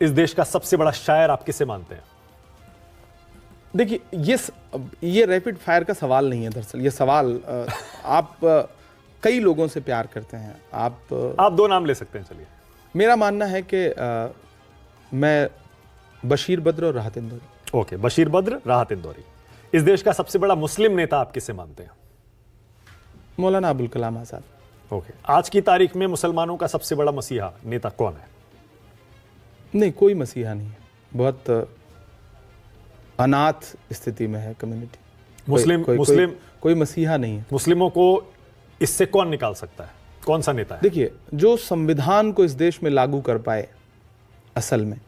इस देश का सबसे बड़ा शायर आप किसे मानते हैं? देखिए, ये रैपिड फायर का सवाल नहीं है दरअसल। ये सवाल आप कई लोगों से प्यार करते हैं, आप 2 नाम ले सकते हैं। चलिए, मेरा मानना है कि मैं बशीर बद्र और राहत इंदौरी। ओके, बशीर बद्र, राहत इंदौरी, इस देश का सबसे बड़ा मुस्लिम नेता आप किसे मानते हैं? मौलाना अबुल कलाम आजाद। ओके, आज की तारीख में मुसलमानों का सबसे बड़ा मसीहा नेता कौन है? नहीं, कोई मसीहा नहीं है, बहुत अनाथ स्थिति में है कम्युनिटी। कोई मसीहा नहीं है। मुस्लिमों को इससे कौन निकाल सकता है? कौन सा नेता है? देखिए, जो संविधान को इस देश में लागू कर पाए असल में,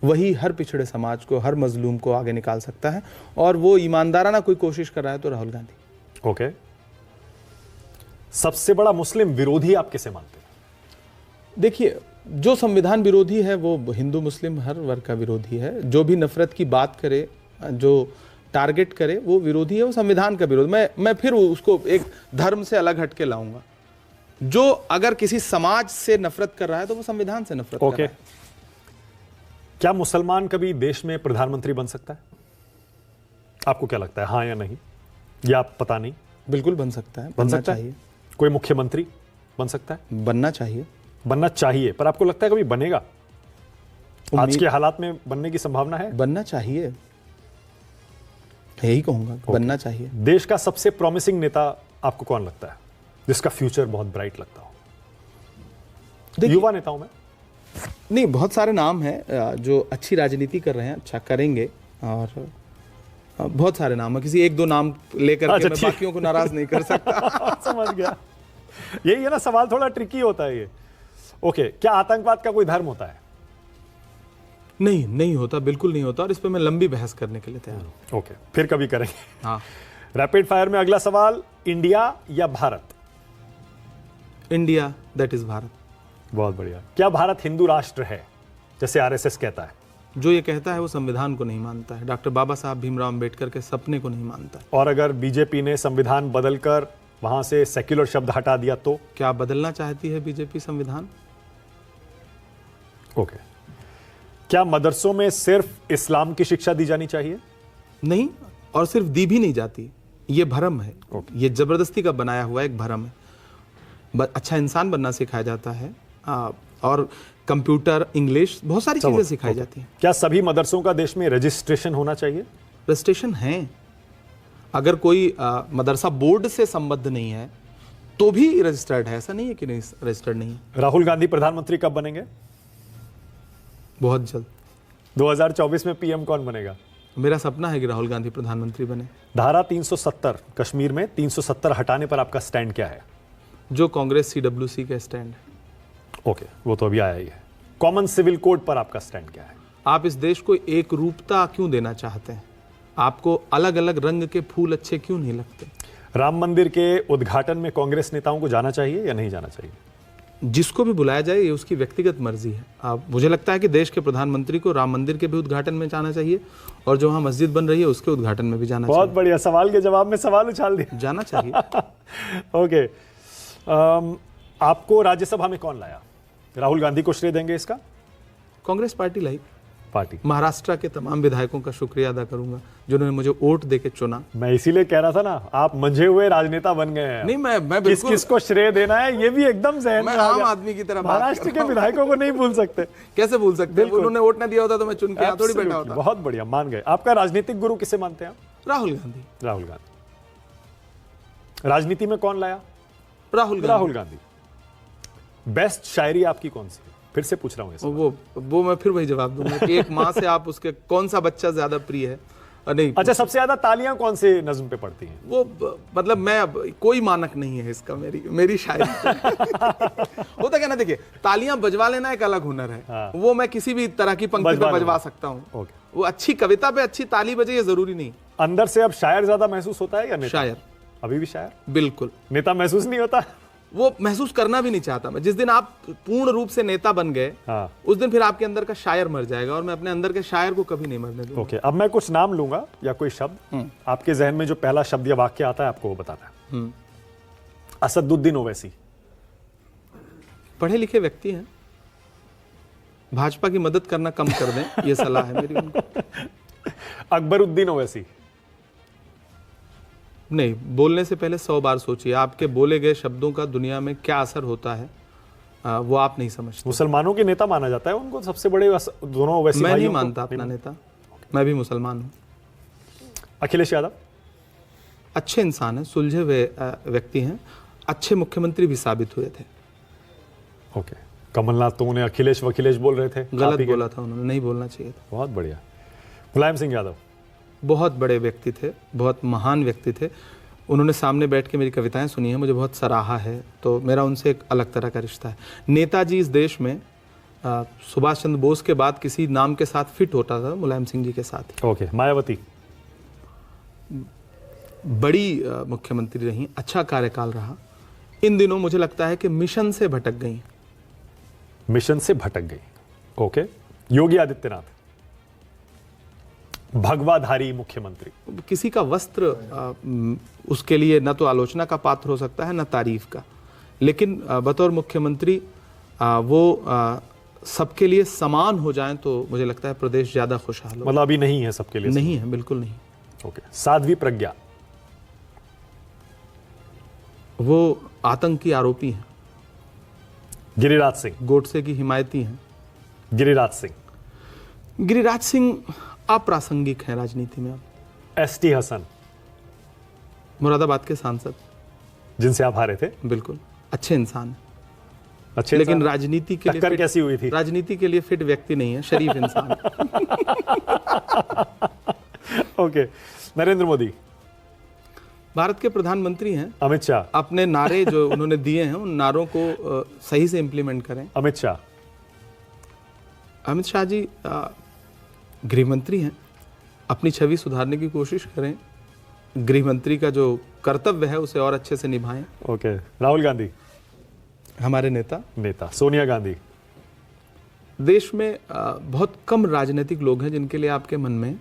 वही हर पिछड़े समाज को, हर मजलूम को आगे निकाल सकता है, और वो ईमानदाराना कोई कोशिश कर रहा है तो राहुल गांधी। ओके, सबसे बड़ा मुस्लिम विरोधी आप किसे मानते हैं? देखिए, जो संविधान विरोधी है वो हिंदू मुस्लिम हर वर्ग का विरोधी है। जो भी नफरत की बात करे, जो टारगेट करे, वो विरोधी है, वो संविधान का विरोध। मैं फिर उसको एक धर्म से अलग हटके लाऊंगा। जो अगर किसी समाज से नफरत कर रहा है तो वो संविधान से नफरत कर रहा है। क्या मुसलमान कभी देश में प्रधानमंत्री बन सकता है? आपको क्या लगता है, हाँ या नहीं, या पता नहीं? बिल्कुल बन सकता है, बनना चाहिए। कोई मुख्यमंत्री बन सकता है? बनना चाहिए। बनना चाहिए, पर आपको लगता है कभी बनेगा? आज के हालात में बनने की संभावना है? बनना चाहिए, यही कहूंगा, बनना चाहिए। देश का सबसे प्रॉमिसिंग नेता आपको कौन लगता है, जिसका फ्यूचर बहुत ब्राइट लगता हो? युवा नेताओं में नहीं, बहुत सारे नाम हैं जो अच्छी राजनीति कर रहे हैं, अच्छा करेंगे, और बहुत सारे नाम है। किसी एक दो नाम लेकर के मैं बाकियों को नाराज नहीं कर सकता। समझ गया, यही है ना, सवाल थोड़ा ट्रिकी होता है ये। ओके, क्या आतंकवाद का कोई धर्म होता है? नहीं होता, बिल्कुल नहीं होता, और इस पे मैं लंबी बहस करने के लिए तैयार हूं। ओके, फिर कभी करेंगे। हाँ। रैपिड फायर में अगला सवाल, इंडिया या Bharat? India, that is Bharat. बहुत बढ़िया। क्या भारत हिंदू राष्ट्र है, जैसे आरएसएस कहता है? जो ये कहता है वो संविधान को नहीं मानता है, डॉक्टर बाबा साहब भीमराव अंबेडकर के सपने को नहीं मानता है। और अगर बीजेपी ने संविधान बदलकर वहां से सेक्युलर शब्द हटा दिया तो? क्या बदलना चाहती है बीजेपी संविधान? ओके, क्या मदरसों में सिर्फ इस्लाम की शिक्षा दी जानी चाहिए? नहीं, और सिर्फ दी भी नहीं जाती, ये भरम है। ये जबरदस्ती का बनाया हुआ एक भरम है। अच्छा इंसान बनना सिखाया जाता है, और कंप्यूटर, इंग्लिश, बहुत सारी चीजें सिखाई जाती हैं। क्या सभी मदरसों का देश में रजिस्ट्रेशन होना चाहिए? रजिस्ट्रेशन है। अगर कोई मदरसा बोर्ड से संबद्ध नहीं है तो भी रजिस्टर्ड है, ऐसा नहीं है कि नहीं रजिस्टर्ड नहीं है। राहुल गांधी प्रधानमंत्री कब बनेंगे? बहुत जल्द। 2024 में पीएम कौन बनेगा? मेरा सपना है कि राहुल गांधी प्रधानमंत्री बने। धारा 370, कश्मीर में 370 हटाने पर आपका स्टैंड क्या है? जो कांग्रेस CWC का स्टैंड है। ओके, वो तो अभी आया ही है। कॉमन सिविल कोड पर आपका स्टैंड क्या है? आप इस देश को एक रूपता क्यों देना चाहते हैं? आपको अलग अलग रंग के फूल अच्छे क्यों नहीं लगते? राम मंदिर के उद्घाटन में कांग्रेस नेताओं को जाना चाहिए या नहीं जाना चाहिए? जिसको भी बुलाया जाए, ये उसकी व्यक्तिगत मर्जी है। मुझे लगता है कि देश के प्रधानमंत्री को राम मंदिर के भी उद्घाटन में जाना चाहिए, और जो वहाँ मस्जिद बन रही है उसके उद्घाटन में भी जाना चाहिए। बहुत बढ़िया, सवाल के जवाब में सवाल उछाल दिया। जाना चाहिए। ओके, आपको राज्यसभा में कौन लाया? राहुल गांधी को श्रेय देंगे इसका? कांग्रेस पार्टी लाई। पार्टी। महाराष्ट्र के तमाम विधायकों का शुक्रिया अदा करूंगा जिन्होंने मुझे वोट देके चुना। मैं इसीलिए कह रहा था ना, आप मंझे हुए राजनेता बन गए हैं। नहीं, मैं बिल्कुल किसको श्रेय देना है ये भी एकदम जहन में आ आम गया। आदमी की तरह महाराष्ट्र के विधायकों को नहीं भूल सकते। कैसे भूल सकते? उन्होंने वोट ना दिया होता तो मैं चुन के यहाँ थोड़ी बैठा होता। बहुत बढ़िया, मान गए। आपका राजनीतिक गुरु किसे मानते हैं? राहुल गांधी। राहुल गांधी। राजनीति में कौन लाया? राहुल गांधी। बेस्ट शायरी आपकी कौन सी है? फिर से पूछ रहा हूँ। वो मैं फिर वही जवाब दूंगा कि एक माँ से आप उसके कौन सा बच्चा ज्यादा प्रिय है। नहीं, अच्छा, सबसे ज्यादा तालियां कौन से नज्म पे पड़ती हैं? वो मतलब मैं कोई मानक नहीं है इसका, मेरी शायरी। होता क्या ना, देखिए, तालियां बजवा लेना एक अलग हुनर है। हाँ। वो मैं किसी भी तरह की पंक्ति पे बजवा सकता हूँ। वो अच्छी कविता पे अच्छी ताली बजे ये जरूरी नहीं। अंदर से अब शायर ज्यादा महसूस होता है या नेता? शायर। अभी भी शायर? बिल्कुल। नेता महसूस नहीं होता? वो महसूस करना भी नहीं चाहता मैं। जिस दिन आप पूर्ण रूप से नेता बन गए, हाँ। उस दिन फिर आपके अंदर का शायर मर जाएगा, और मैं अपने अंदर के शायर को कभी नहीं मरने दूंगा। ओके, अब मैं कुछ नाम लूंगा या कोई शब्द, आपके जहन में जो पहला शब्द या वाक्य आता है आपको वो बताना है। असदुद्दीन ओवैसी। पढ़े लिखे व्यक्ति हैं, भाजपा की मदद करना कम कर दें, ये सलाह है मेरी उनको। अकबरुद्दीन ओवैसी। नहीं, बोलने से पहले 100 बार सोचिए। आपके बोले गए शब्दों का दुनिया में क्या असर होता है, वो आप नहीं समझते। मुसलमानों के नेता माना जाता है उनको, सबसे बड़े दोनों ओवैसी। मैं नहीं मानता अपना नेता, मैं भी मुसलमान हूं। अखिलेश यादव? अच्छे इंसान हैं, सुलझे हुए व्यक्ति हैं, अच्छे मुख्यमंत्री भी साबित हुए थे। ओके। कमलनाथ तो उन्हें अखिलेश वखिलेश बोल रहे थे, गलत बोला था उन्होंने, नहीं बोलना चाहिए था। बहुत बढ़िया। मुलायम सिंह यादव? बहुत बड़े व्यक्ति थे, बहुत महान व्यक्ति थे। उन्होंने सामने बैठ के मेरी कविताएं सुनी हैं, मुझे बहुत सराहा है, तो मेरा उनसे एक अलग तरह का रिश्ता है। नेताजी इस देश में सुभाष चंद्र बोस के बाद किसी नाम के साथ फिट होता था, मुलायम सिंह जी के साथ ही। ओके। मायावती? बड़ी मुख्यमंत्री रही, अच्छा कार्यकाल रहा। इन दिनों मुझे लगता है कि मिशन से भटक गई। मिशन से भटक गई। ओके। योगी आदित्यनाथ? भगवाधारी मुख्यमंत्री? किसी का वस्त्र उसके लिए न तो आलोचना का पात्र हो सकता है, न तारीफ का, लेकिन बतौर मुख्यमंत्री वो सबके लिए समान हो जाएं तो मुझे लगता है प्रदेश ज्यादा खुशहाल हो। मतलब अभी नहीं है सबके लिए? नहीं है, बिल्कुल नहीं। ओके। साध्वी प्रज्ञा? वो आतंकी आरोपी हैं। गिरिराज सिंह? गोडसे की हिमायती हैं। गिरिराज सिंह? गिरिराज सिंह अप्रासंगिक हैं राजनीति में अब। एसटी हसन? मुरादाबाद के सांसद, जिनसे आप हारे थे? बिल्कुल अच्छे इंसान हैं, अच्छे लेकिन इंसान? राजनीति के लिए टक्कर कैसी हुई थी? राजनीति के लिए फिट व्यक्ति नहीं है, शरीफ इंसान है। ओके। नरेंद्र मोदी? भारत के प्रधानमंत्री हैं। अमित शाह? अपने नारे जो उन्होंने दिए हैं उन नारों को सही से इम्प्लीमेंट करें। अमित शाह? अमित शाह जी गृह मंत्री हैं, अपनी छवि सुधारने की कोशिश करें, गृह मंत्री का जो कर्तव्य है उसे और अच्छे से निभाएं। ओके। राहुल गांधी? हमारे नेता। सोनिया गांधी? देश में बहुत कम राजनीतिक लोग हैं जिनके लिए आपके मन में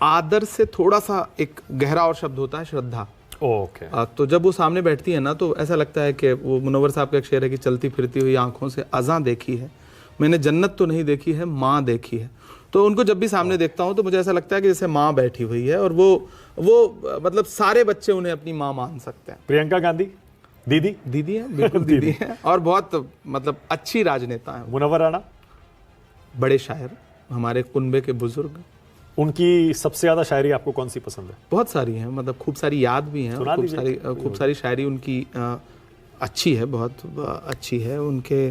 आदर से थोड़ा सा एक गहरा और शब्द होता है, श्रद्धा। ओके। तो जब वो सामने बैठती है ना तो ऐसा लगता है कि वो मुनव्वर साहब का एक शेर है कि चलती फिरती हुई आंखों से अज़ां देखी है, मैंने जन्नत तो नहीं देखी है, माँ देखी है। तो उनको जब भी सामने देखता हूँ तो मुझे ऐसा लगता है कि जैसे माँ बैठी हुई है और वो मतलब सारे बच्चे उन्हें अपनी माँ मान सकते हैं। प्रियंका गांधी? दीदी? दीदी है, बिल्कुल दीदी है, और बहुत मतलब अच्छी राजनेता है। मुनव्वर राणा? बड़े शायर, हमारे कुनबे के बुजुर्ग। उनकी सबसे ज्यादा शायरी आपको कौन सी पसंद है? बहुत सारी हैं, मतलब खूब सारी याद भी हैं, सुना दीजिए। खूब सारी शायरी उनकी अच्छी है, बहुत अच्छी है। उनके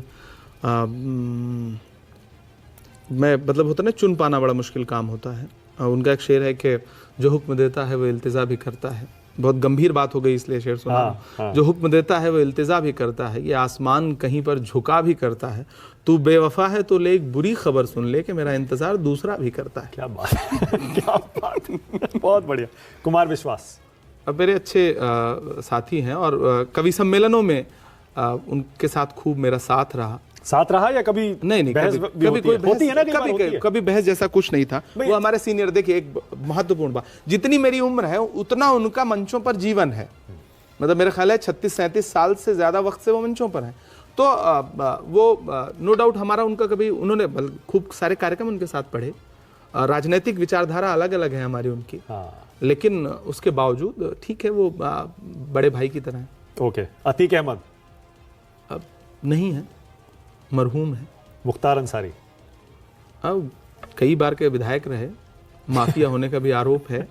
मैं मतलब होता है ना, चुन पाना बड़ा मुश्किल काम होता है। उनका एक शेर है कि जो हुक्म देता है वो इल्तिजा भी करता है। बहुत गंभीर बात हो गई इसलिए शेर सुना। हाँ। जो हुक्म देता है वो इल्तिजा भी करता है, ये आसमान कहीं पर झुका भी करता है। तू बेवफा है तो ले एक बुरी खबर सुन ले कि मेरा इंतजार दूसरा भी करता है। क्या बात है। क्या बात है। बहुत बढ़िया। कुमार विश्वास? अब मेरे अच्छे साथी हैं और कवि सम्मेलनों में उनके साथ खूब मेरा साथ रहा या कभी नहीं बहस कभी कोई होती है ना, कभी बहस जैसा कुछ नहीं था। वो हमारे सीनियर, देखिए एक महत्वपूर्ण बात, जितनी मेरी उम्र है उतना उनका मंचों पर जीवन है। मतलब मेरा ख्याल है 36-37 साल से ज्यादा वक्त से वो मंचों पर है। तो वो नो डाउट हमारा उनका कभी, उन्होंने खूब सारे कार्यक्रम उनके साथ पढ़े, राजनीतिक विचारधारा अलग अलग है हमारी उनकी, लेकिन उसके बावजूद ठीक है, वो बड़े भाई की तरह है। ओके। अतीक अहमद? अब नहीं है, मरहूम है। मुख्तार अंसारी? अब कई बार के विधायक रहे, माफिया होने का भी आरोप है,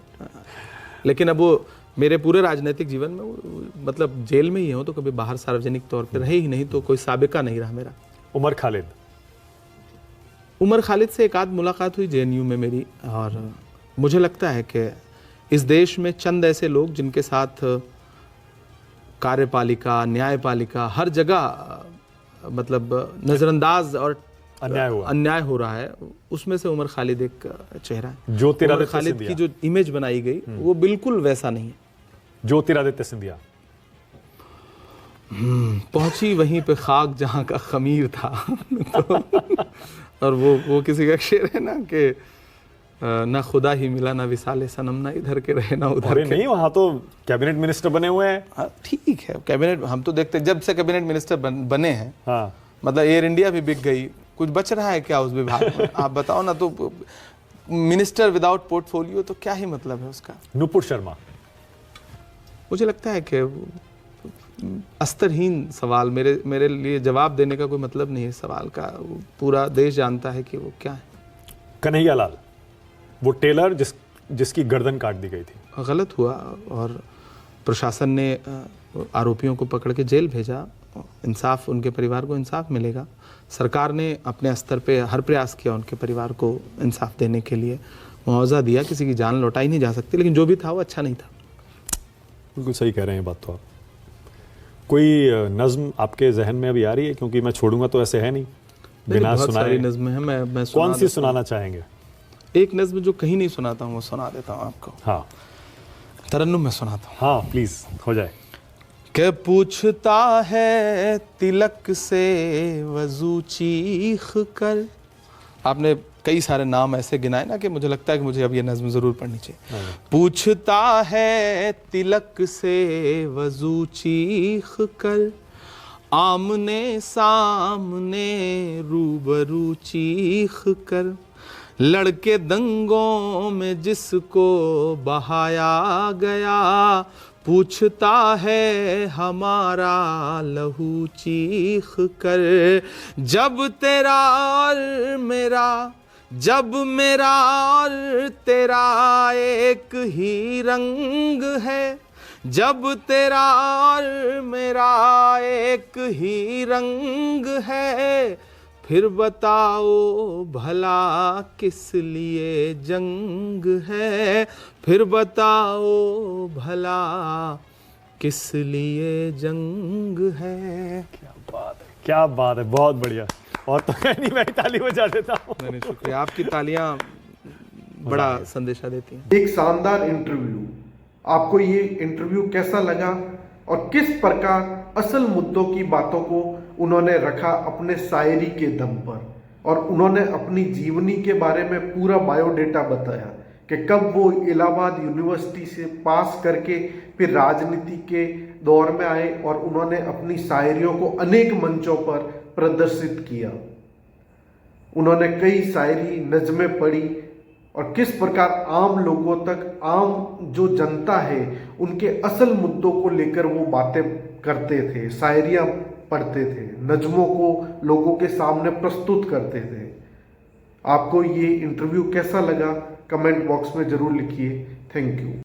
लेकिन अब वो मेरे पूरे राजनीतिक जीवन में मतलब जेल में ही हो तो कभी बाहर सार्वजनिक तौर पे रहे ही नहीं, तो कोई साबिका नहीं रहा मेरा। उमर खालिद? उमर खालिद से एक आध मुलाकात हुई जेएनयू में मेरी, और मुझे लगता है कि इस देश में चंद ऐसे लोग जिनके साथ कार्यपालिका, न्यायपालिका, हर जगह मतलब नजरअंदाज और अन्याय हो रहा है, उसमें से उमर खालिद एक चेहरा है। उमर खालिद की जो इमेज बनाई गई वो बिल्कुल वैसा नहीं है। ज्योतिरादित्य सिंधिया? पहुंची वहीं पे खाक जहां का खमीर था। तो, और वो किसी का शेर है ना कि ना खुदा ही मिला ना विसाले सनम, ना इधर के रहे ना उधर के। नहीं, वहां तो कैबिनेट मिनिस्टर बने हुए हैं। ठीक है, कैबिनेट हम तो देखते जब से कैबिनेट मिनिस्टर बने हैं। हाँ। मतलब एयर इंडिया भी बिक गई, कुछ बच रहा है क्या उस विभाग में? आप बताओ ना। तो मिनिस्टर विदाउट पोर्टफोलियो तो क्या ही मतलब है उसका। नुपुर शर्मा? मुझे लगता है कि अस्तरहीन सवाल, मेरे लिए जवाब देने का कोई मतलब नहीं है इस सवाल का। पूरा देश जानता है कि वो क्या है। कन्हैया लाल, वो टेलर जिसकी गर्दन काट दी गई थी। गलत हुआ और प्रशासन ने आरोपियों को पकड़ के जेल भेजा। इंसाफ, उनके परिवार को इंसाफ मिलेगा। सरकार ने अपने स्तर पे हर प्रयास किया उनके परिवार को इंसाफ देने के लिए, मुआवजा दिया। किसी की जान लौटाई नहीं जा सकती, लेकिन जो भी था वो अच्छा नहीं था। बिल्कुल सही कह रहे हैं बात तो आप। कोई नज्म आपके जहन में अभी आ रही है? क्योंकि मैं छोड़ूंगा तो ऐसे है नहीं बिना बहुत सुनाए। सारी नज़्में हैं, मैं कौन सी सुनाना चाहेंगे? एक नज़्म जो कहीं नहीं सुनाता हूँ वो सुना देता हूँ आपको। हाँ तरन्नुम में सुनाता हूँ। हाँ प्लीज हो जाए। के पूछता है तिलक से वजू चीख कर। आपने कई सारे नाम ऐसे गिनाए ना कि मुझे लगता है कि मुझे अब ये नज़्म ज़रूर पढ़नी चाहिए। पूछता है तिलक से वजू चीख कर, आमने सामने रूबरू चीख कर, लड़के दंगों में जिसको बहाया गया, पूछता है हमारा लहू चीख कर। जब तेरा और मेरा, जब मेरा और तेरा एक ही रंग है, जब तेरा और मेरा एक ही रंग है, फिर बताओ भला किस लिए जंग है, फिर बताओ भला किस लिए जंग है। क्या बात है, क्या बात है, बहुत बढ़िया। और तो नहीं, मैं ताली बजा देता हूँ। नहीं, शुक्रिया। आपकी तालियां बड़ा संदेशा देती हैं। एक शानदार इंटरव्यू। आपको ये इंटरव्यू कैसा लगा और किस प्रकार असल मुद्दों की बातों को उन्होंने रखा अपने शायरी के दम पर, और उन्होंने अपनी जीवनी के बारे में पूरा बायोडेटा बताया कि कब वो इलाहाबाद यूनिवर्सिटी से पास करके फिर राजनीति के दौर में आए और उन्होंने अपनी शायरियों को अनेक मंचों पर प्रदर्शित किया। उन्होंने कई शायरी नज़में पढ़ी और किस प्रकार आम लोगों तक, आम जो जनता है उनके असल मुद्दों को लेकर वो बातें करते थे, शायरियाँ पढ़ते थे, नज़मों को लोगों के सामने प्रस्तुत करते थे। आपको ये इंटरव्यू कैसा लगा कमेंट बॉक्स में ज़रूर लिखिए। Thank you.